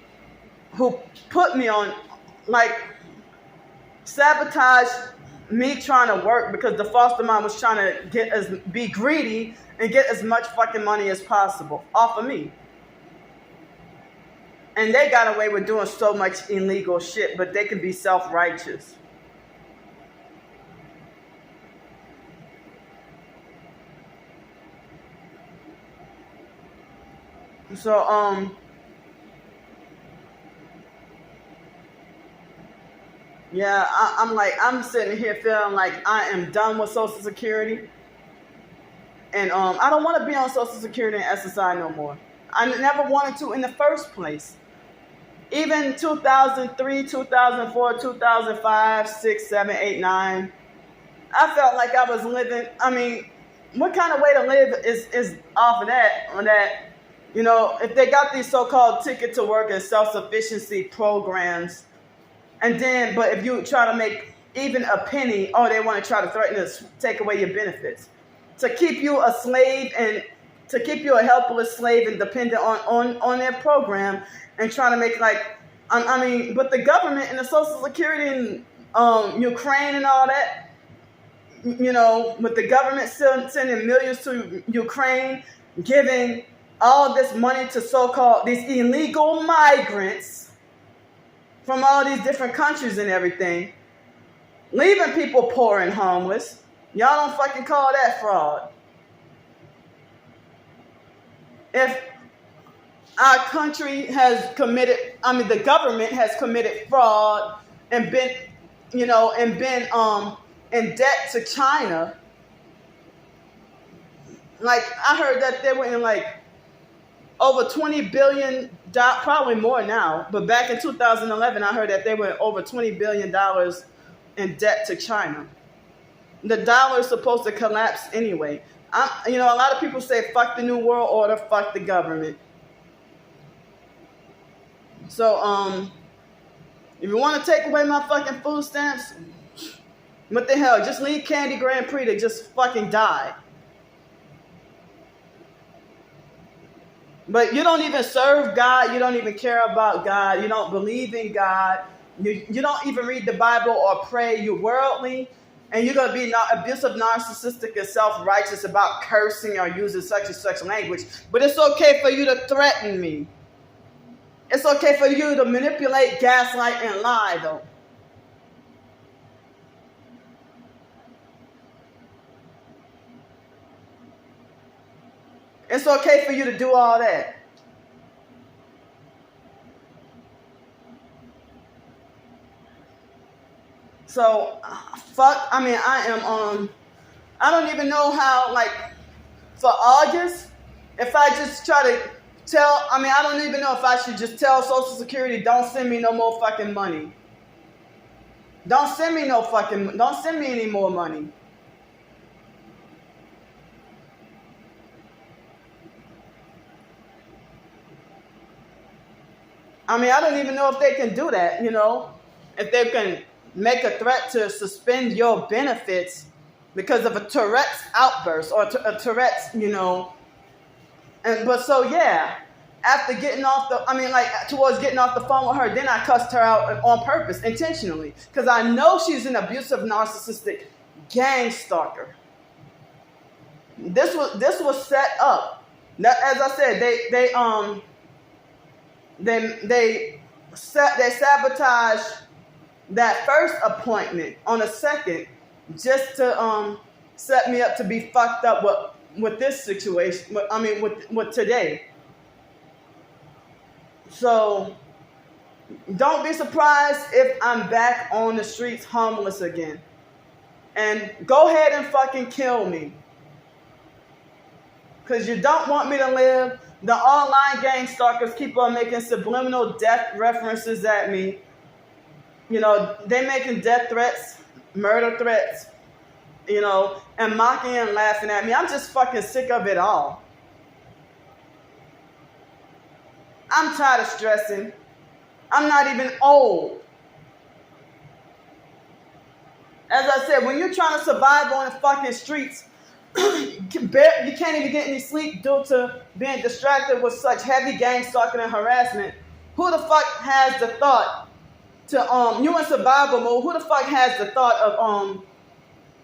who put me on, like, sabotage me trying to work because the foster mom was trying to be greedy and get as much fucking money as possible off of me. And they got away with doing so much illegal shit, but they can be self-righteous. So, yeah, I'm sitting here feeling like I am done with Social Security. And I don't want to be on Social Security and SSI no more. I never wanted to in the first place. Even 2003, 2004, 2005, 6, 7, 8, 9, I felt like I was living, what kind of way to live is off of that? On that, if they got these so-called ticket to work and self-sufficiency programs, and then, but if you try to make even a penny, they want to try to threaten to take away your benefits. To keep you a slave and to keep you a helpless slave and dependent on their program, and trying to make but the government and the Social Security and Ukraine and all that, with the government still sending millions to Ukraine, giving all this money to so-called these illegal migrants from all these different countries and everything, leaving people poor and homeless. Y'all don't fucking call that fraud. If our country has committed, the government has committed fraud and been, in debt to China. Like, I heard that they were in over $20 billion, probably more now, but back in 2011, I heard that they were over $20 billion in debt to China. The dollar is supposed to collapse anyway. A lot of people say, fuck the New World Order, fuck the government. So, if you want to take away my fucking food stamps, what the hell? Just leave Candy Grand Prix to just fucking die. But you don't even serve God. You don't even care about God. You don't believe in God. You don't even read the Bible or pray. You're worldly. And you're going to be abusive, narcissistic, and self-righteous about cursing or using such and such language. But it's okay for you to threaten me. It's okay for you to manipulate, gaslight, and lie, though. It's okay for you to do all that. So, fuck, I mean, I don't even know how, like, for August, if I just try to I don't even know if I should just tell Social Security, don't send me no more fucking money. Don't send me any more money. I mean, I don't even know if they can do that, if they can make a threat to suspend your benefits because of a Tourette's outburst or a Tourette's, But so, yeah, after towards getting off the phone with her, then I cussed her out on purpose, intentionally, because I know she's an abusive, narcissistic gang stalker. This was set up. Now, as I said, they sabotaged that first appointment on a second, just to set me up to be fucked up with this situation. With today. So don't be surprised if I'm back on the streets homeless again. And go ahead and fucking kill me. Because you don't want me to live. The online gang stalkers keep on making subliminal death references at me. They making death threats, murder threats, and mocking and laughing at me. I'm just fucking sick of it all. I'm tired of stressing. I'm not even old. As I said, when you're trying to survive on the fucking streets, you can't even get any sleep due to being distracted with such heavy gang stalking and harassment. Who the fuck has the thought to, you in survival mode, who the fuck has the thought of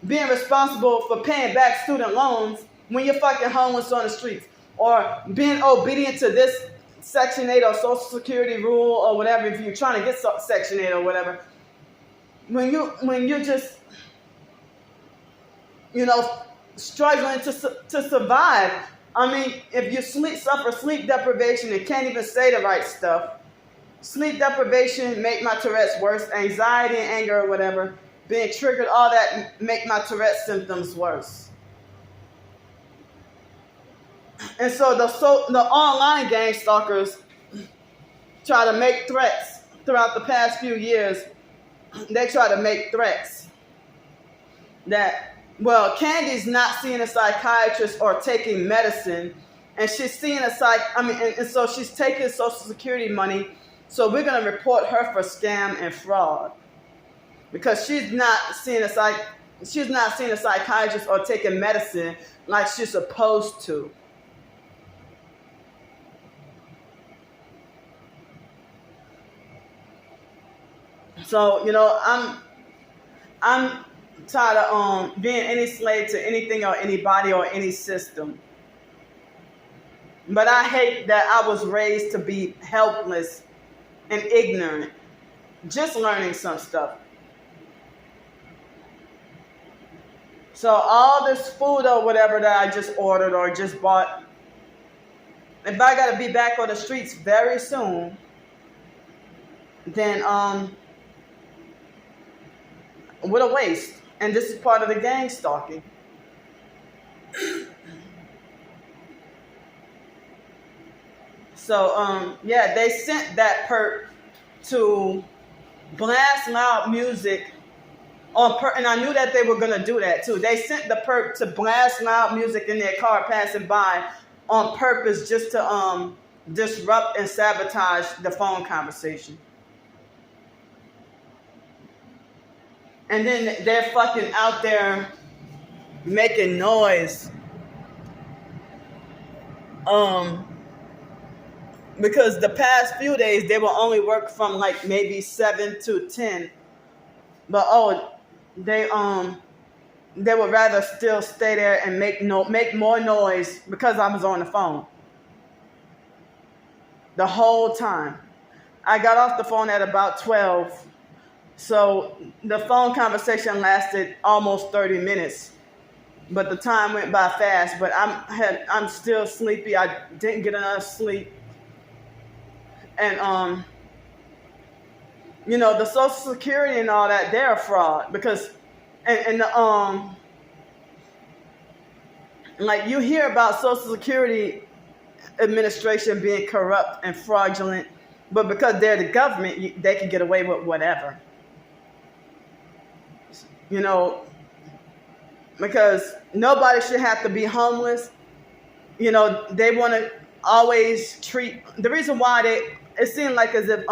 being responsible for paying back student loans when you're fucking homeless on the streets? Or being obedient to this Section 8 or Social Security rule or whatever, if you're trying to get Section 8 or whatever. When you're just, struggling to survive. I mean, if you suffer sleep deprivation and can't even say the right stuff, sleep deprivation make my Tourette's worse, anxiety and anger or whatever, being triggered, all that make my Tourette's symptoms worse. And so the online gang stalkers try to make threats throughout the past few years. They try to make threats that, Candy's not seeing a psychiatrist or taking medicine, and she's seeing and so she's taking Social Security money, so we're going to report her for scam and fraud because she's not seeing a psychiatrist or taking medicine like she's supposed to. So, I'm tired of being any slave to anything or anybody or any system. But I hate that I was raised to be helpless and ignorant, just learning some stuff. So all this food or whatever that I just ordered or just bought, if I got to be back on the streets very soon, then what a waste. And this is part of the gang stalking. So, they sent that perp to blast loud music and I knew that they were going to do that too. They sent the perp to blast loud music in their car passing by on purpose just to disrupt and sabotage the phone conversation. And then they're fucking out there making noise. Because the past few days they will only work from like maybe 7 to 10. But they would rather still stay there and make more noise because I was on the phone. The whole time. I got off the phone at about 12. So the phone conversation lasted almost 30 minutes. but the time went by fast. But I'm still sleepy. I didn't get enough sleep, and the Social Security and all that, they're a fraud because, and the like you hear about Social Security administration being corrupt and fraudulent, but because they're the government, they can get away with whatever. Because nobody should have to be homeless. They want to always treat the reason why it seemed like as if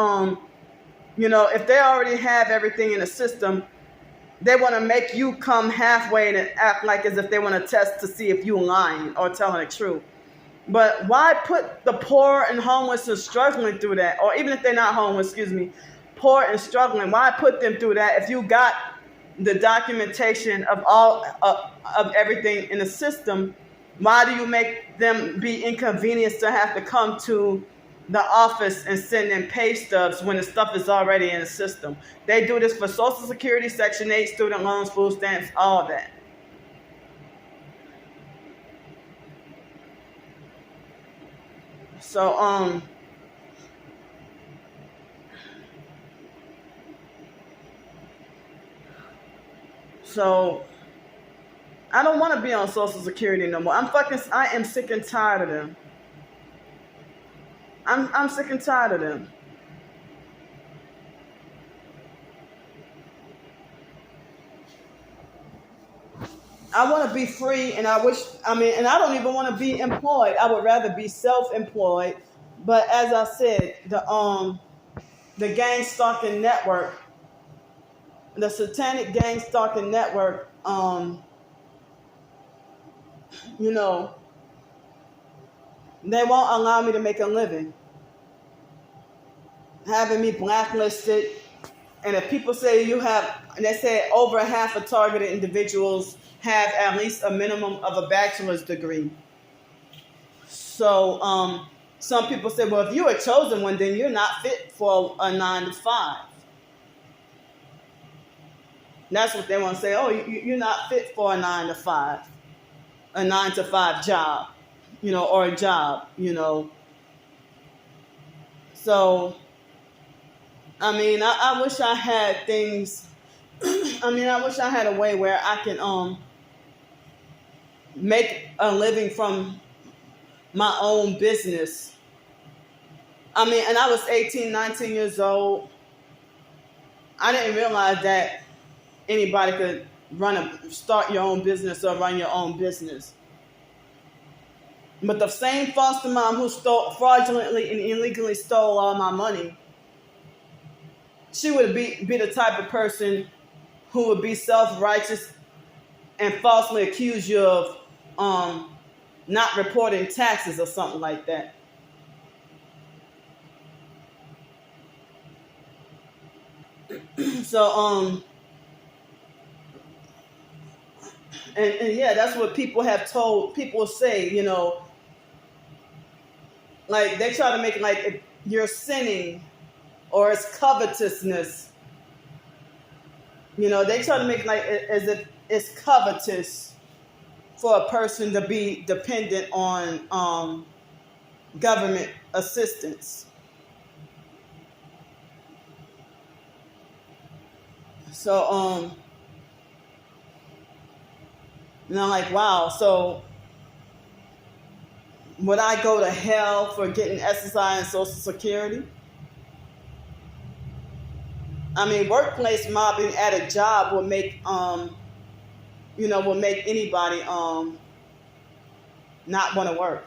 if they already have everything in the system, they want to make you come halfway and act like as if they want to test to see if you're lying or telling the truth. But why put the poor and homeless and struggling through that? Or even if they're not homeless, poor and struggling, why put them through that if you got the documentation of all of everything in the system? Why do you make them be inconvenienced to have to come to the office and send in pay stubs when the stuff is already in the system? They do this for Social Security, Section 8, student loans, food stamps, all that. So, I don't want to be on Social Security no more. I am sick and tired of them. I'm sick and tired of them. I want to be free, and I don't even want to be employed. I would rather be self-employed. But as I said, the gang stalking network, the satanic gang stalking network, they won't allow me to make a living, having me blacklisted. And if people say they say over half of targeted individuals have at least a minimum of a bachelor's degree. So some people say, well, if you're a chosen one, then you're not fit for a 9 to 5. That's what they want to say. Oh, you're not fit for a 9 to 5, a 9 to 5 job, or a job, So, I wish I had things. I wish I had a way where I can make a living from my own business. And I was 18, 19 years old. I didn't realize that anybody could start your own business or run your own business. But the same foster mom who fraudulently and illegally stole all my money, she would be the type of person who would be self-righteous and falsely accuse you of not reporting taxes or something like that. So, and yeah, that's what people have told. People say, like they try to make it like if you're sinning or it's covetousness. They try to make it like as if it's covetous for a person to be dependent on government assistance. So, like, wow. So, would I go to hell for getting SSI and Social Security? Workplace mobbing at a job will make, anybody not want to work.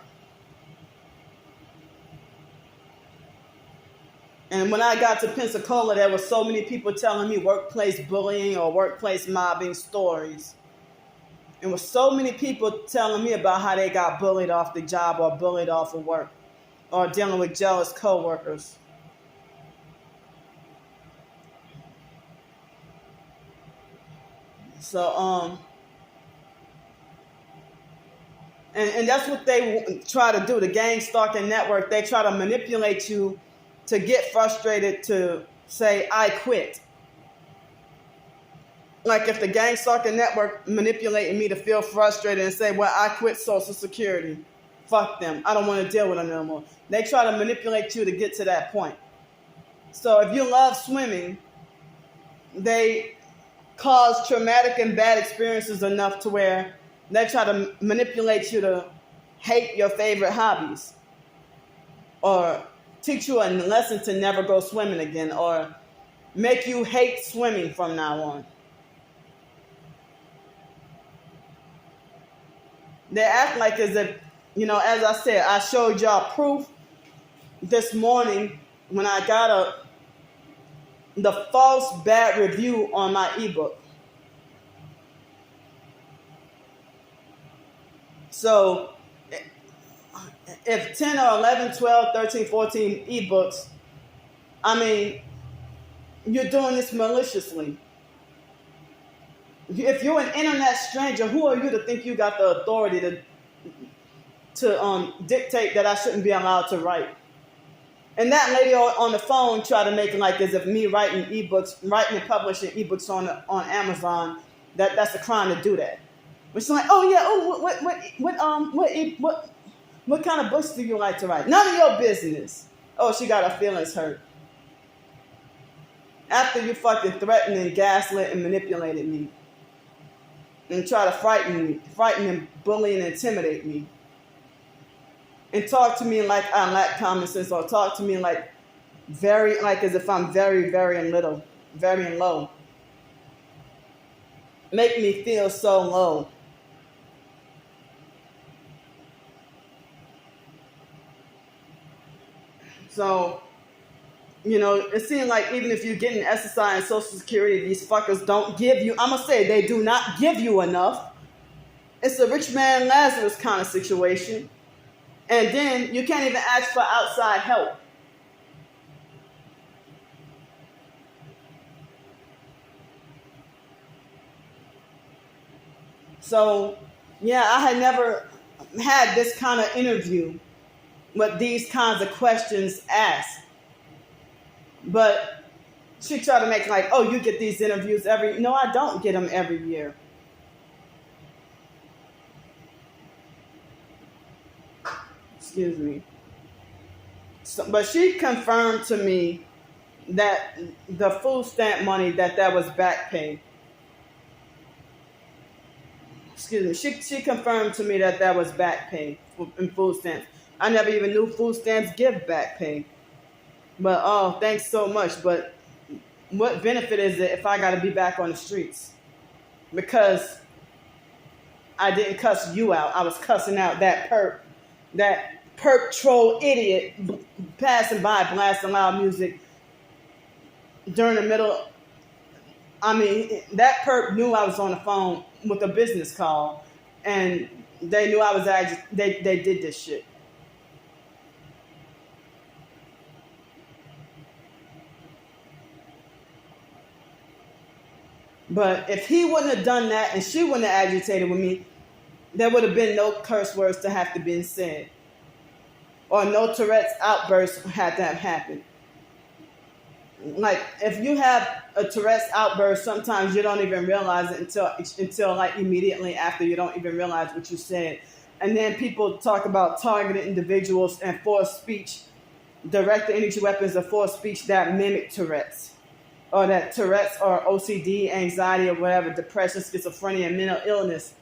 And when I got to Pensacola, there were so many people telling me workplace bullying or workplace mobbing stories. And with so many people telling me about how they got bullied off the job or bullied off of work or dealing with jealous coworkers. So, and that's what they try to do, the gang stalking network. They try to manipulate you to get frustrated to say, I quit. Like if the gang stalking network manipulating me to feel frustrated and say, well, I quit Social Security. Fuck them. I don't want to deal with them no more. They try to manipulate you to get to that point. So if you love swimming, they cause traumatic and bad experiences enough to where they try to manipulate you to hate your favorite hobbies, or teach you a lesson to never go swimming again, or make you hate swimming from now on. They act like as if, as I said, I showed y'all proof this morning when I got the false bad review on my ebook. So if 10 or 11, 12, 13, 14 ebooks, you're doing this maliciously. If you're an internet stranger, who are you to think you got the authority to dictate that I shouldn't be allowed to write? And that lady on the phone tried to make it like as if me writing and publishing ebooks on Amazon, that's a crime to do that. But she's like, what kind of books do you like to write? None of your business. Oh, she got her feelings hurt. After you fucking threatened and gaslit and manipulated me, and try to frighten and bully and intimidate me, and talk to me like I lack common sense, or talk to me like as if I'm very, very little, very low. Make me feel so low. So, it seems like even if you're getting SSI and Social Security, these fuckers don't give you, I'm going to say they do not give you enough. It's a rich man Lazarus kind of situation. And then you can't even ask for outside help. So, yeah, I had never had this kind of interview with these kinds of questions asked. But she tried to make like, oh, you get these interviews no, I don't get them every year. Excuse me. So, but she confirmed to me that the food stamp money, that was back pay. Excuse me. She confirmed to me that was back pay in food stamps. I never even knew food stamps give back pay. But, oh, thanks so much. But what benefit is it if I got to be back on the streets? Because I didn't cuss you out. I was cussing out that perp troll idiot passing by, blasting loud music during the middle. That perp knew I was on the phone with a business call, and they knew I was they did this shit. But if he wouldn't have done that and she wouldn't have agitated with me, there would have been no curse words to have to been said. Or no Tourette's outburst had to have happened. Like, if you have a Tourette's outburst, sometimes you don't even realize it until like immediately after. You don't even realize what you said. And then people talk about targeted individuals and forced speech, direct energy weapons of forced speech that mimic Tourette's. Or that Tourette's or OCD, anxiety or whatever, depression, schizophrenia, and mental illness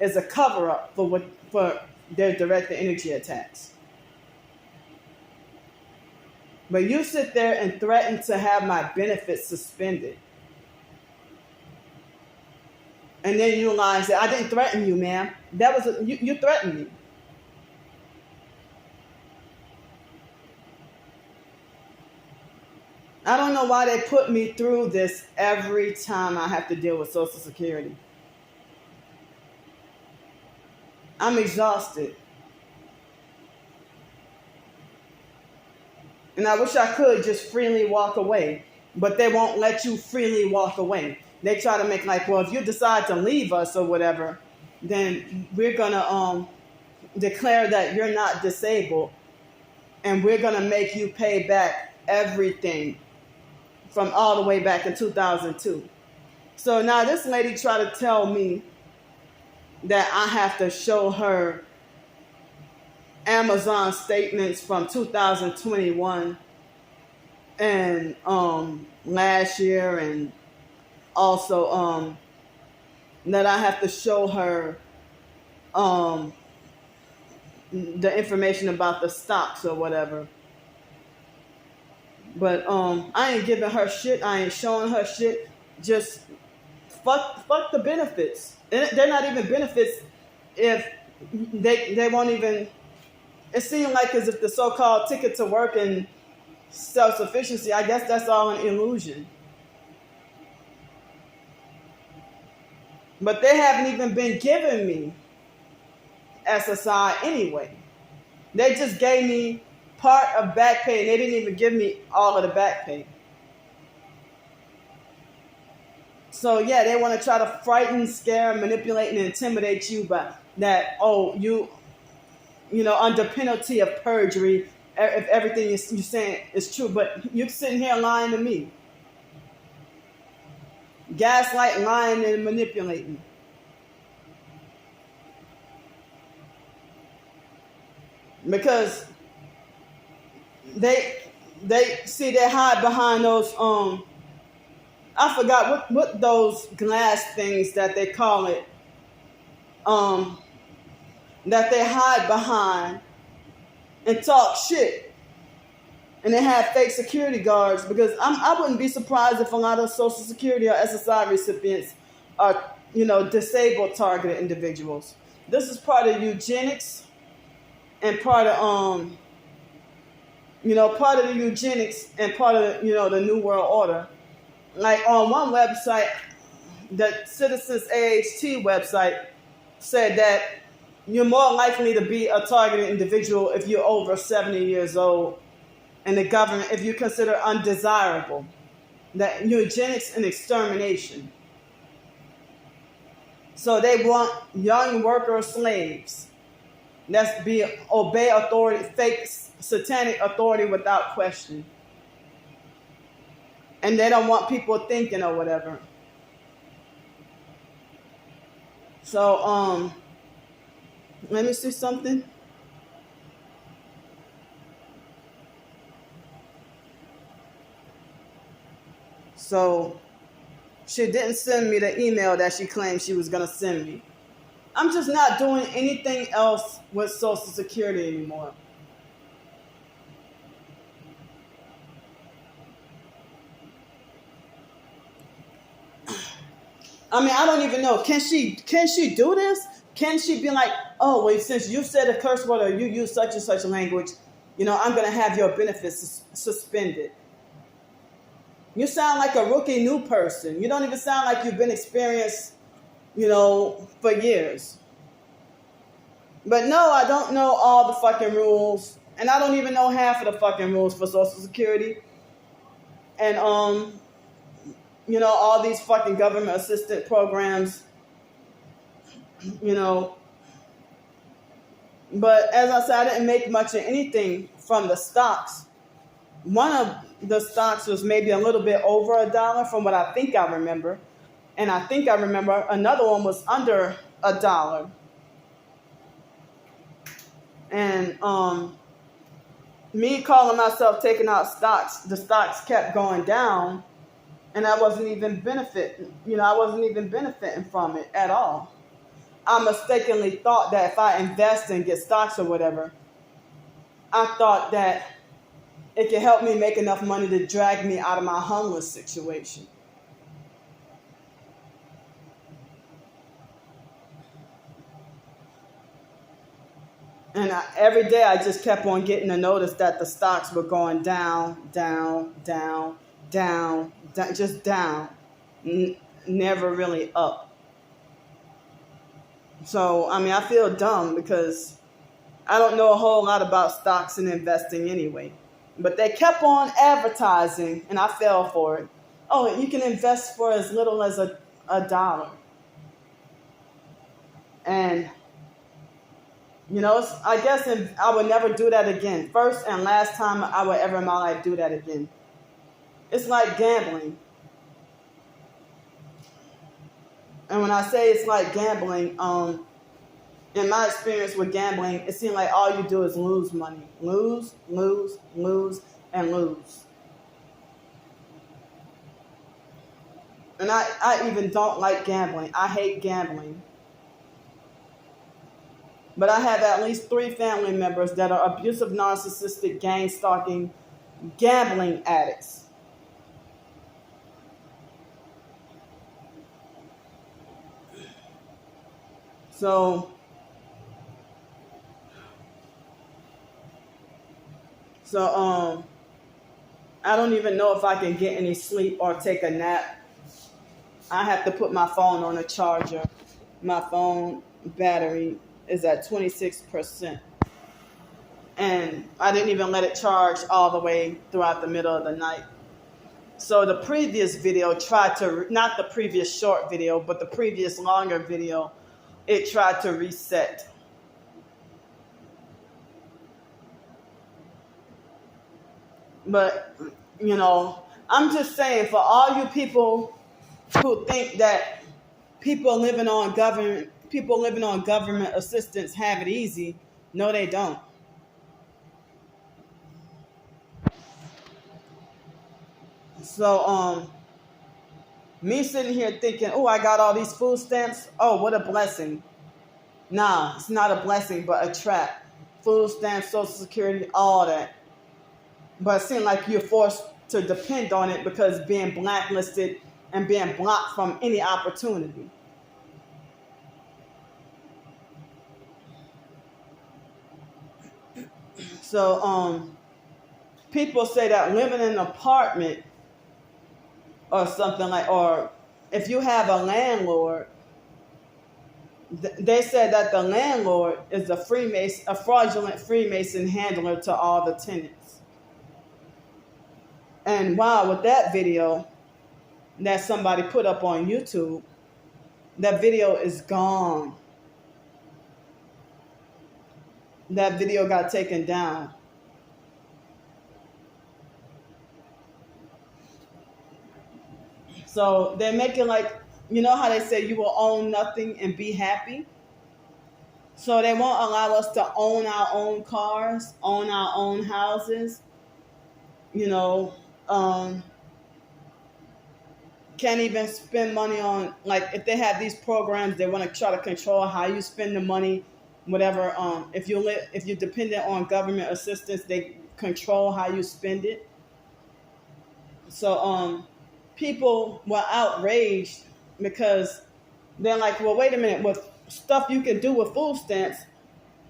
is a cover-up for their direct energy attacks. But you sit there and threaten to have my benefits suspended. And then you lie and say, I didn't threaten you, ma'am. You threatened me. I don't know why they put me through this every time I have to deal with Social Security. I'm exhausted. And I wish I could just freely walk away, but they won't let you freely walk away. They try to make like, well, if you decide to leave us or whatever, then we're going to declare that you're not disabled, and we're going to make you pay back everything from all the way back in 2002. So now this lady tried to tell me that I have to show her Amazon statements from 2021 and last year, and also that I have to show her the information about the stocks or whatever. But I ain't giving her shit. I ain't showing her shit. Just fuck the benefits. They're not even benefits if they won't even. It seemed like as if the so-called ticket to work and self-sufficiency, I guess that's all an illusion. But they haven't even been giving me SSI anyway. They just gave me part of back pay, and they didn't even give me all of the back pay. So yeah, they want to try to frighten, scare, manipulate, and intimidate you by that, oh, you know, under penalty of perjury, if everything you're saying is true. But you're sitting here lying to me. Gaslight, lying, and manipulating. Because they see they hide behind those I forgot what those glass things that they call it that they hide behind and talk shit, and they have fake security guards. Because I wouldn't be surprised if a lot of Social Security or SSI recipients are, you know, disabled targeted individuals. This is part of eugenics and part of part of the eugenics and part of, you know, the New World Order. Like on one website, the Citizens AHT website said that you're more likely to be a targeted individual if you're over 70 years old, and the government, if you consider undesirable, that eugenics and extermination. So they want young worker slaves. That's obey authority, fake satanic authority without question. And they don't want people thinking or whatever. So let me see something. So she didn't send me the email that she claimed she was going to send me. I'm just not doing anything else with Social Security anymore. I mean, I don't even know. Can she do this? Can she be like, oh, well, since you said a curse word or you use such and such language, you know, I'm going to have your benefits suspended. You sound like a rookie new person. You don't even sound like you've been experienced, you know, for years. But no, I don't know all the fucking rules. And I don't even know half of the fucking rules for Social Security. And, you know, all these fucking government assistant programs, you know. But as I said, I didn't make much of anything from the stocks. One of the stocks was maybe a little bit over $1 from what I think I remember. And I think I remember another one was under $1. And me calling myself taking out stocks, the stocks kept going down, and I wasn't even benefiting. You know, I wasn't even benefiting from it at all. I mistakenly thought that if I invest and get stocks or whatever, I thought that it could help me make enough money to drag me out of my homeless situation. And every day I just kept on getting a notice that the stocks were going down, down, down, down, down, just down, never really up. So, I mean, I feel dumb because I don't know a whole lot about stocks and investing anyway. But they kept on advertising, and I fell for it. Oh, you can invest for as little as $1. And you know, I guess I would never do that again. First and last time I would ever in my life do that again. It's like gambling. And when I say it's like gambling, in my experience with gambling, it seems like all you do is lose money. Lose, lose, lose, and lose. And I even don't like gambling. I hate gambling. But I have at least 3 family members that are abusive, narcissistic, gang stalking, gambling addicts. So I don't even know if I can get any sleep or take a nap. I have to put my phone on a charger. My phone battery is at 26%. And I didn't even let it charge all the way throughout the middle of the night. So the previous video tried to, not the previous short video, but the previous longer video, it tried to reset. But, I'm just saying, for all you people who think that people living on government assistance have it easy, no, they don't. So, me sitting here thinking, oh, I got all these food stamps. Oh, what a blessing. Nah, it's not a blessing, but a trap. Food stamps, Social Security, all that. But it seems like you're forced to depend on it because being blacklisted and being blocked from any opportunity. So, people say that living in an apartment or something like, or if you have a landlord, they said that the landlord is a fraudulent Freemason handler to all the tenants. And wow, with that video that somebody put up on YouTube, that video is gone. That video got taken down. So they're making like, you know how they say you will own nothing and be happy? So they won't allow us to own our own cars, own our own houses, can't even spend money on, like, if they have these programs, they want to try to control how you spend the money, whatever. If you're dependent on government assistance, they control how you spend it. So people were outraged because they're like, well, wait a minute, with stuff you can do with food stamps,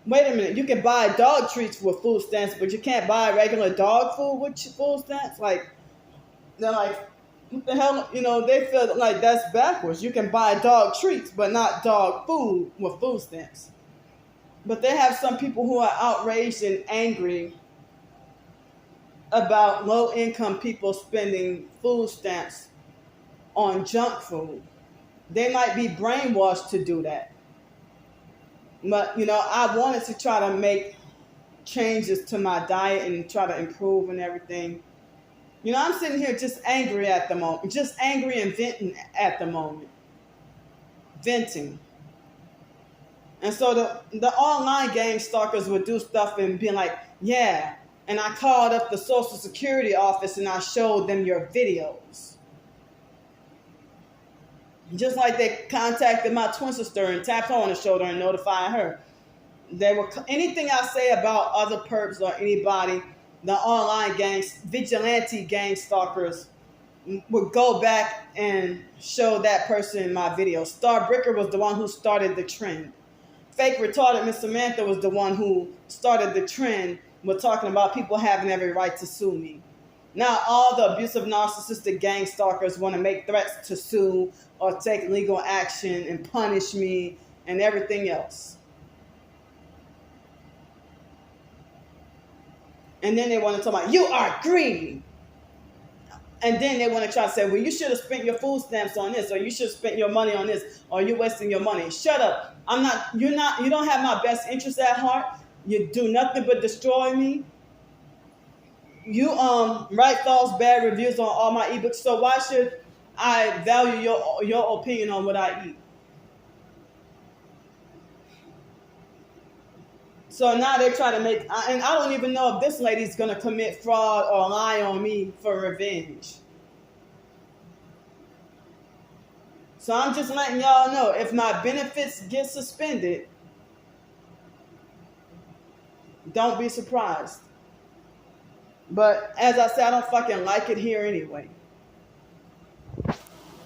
wait a minute, you can buy dog treats with food stamps, but you can't buy regular dog food with food stamps? Like, they're like, what the hell? They feel like that's backwards. You can buy dog treats, but not dog food with food stamps. But they have some people who are outraged and angry about low-income people spending food stamps on junk food. They might be brainwashed to do that. But, I wanted to try to make changes to my diet and try to improve and everything. I'm sitting here just angry at the moment. Just angry and venting at the moment. Venting. And so the online game stalkers would do stuff and be like, yeah. And I called up the Social Security office and I showed them your videos. Just like they contacted my twin sister and tapped her on the shoulder and notified her. Anything I say about other perps or anybody, the online vigilante gang stalkers would go back and show that person in my video. Star Bricker was the one who started the trend. Fake retarded Miss Samantha was the one who started the trend with talking about people having every right to sue me. Now all the abusive narcissistic gang stalkers want to make threats to sue or take legal action and punish me and everything else. And then they want to talk about, you are greedy. And then they want to try to say, well, you should have spent your food stamps on this, or you should have spent your money on this, or you're wasting your money. Shut up. You don't have my best interest at heart. You do nothing but destroy me. You write false bad reviews on all my ebooks, so why should I value your opinion on what I eat? So now they try to make, and I don't even know if this lady's going to commit fraud or lie on me for revenge. So I'm just letting y'all know, if my benefits get suspended, don't be surprised. But as I said, I don't fucking like it here anyway.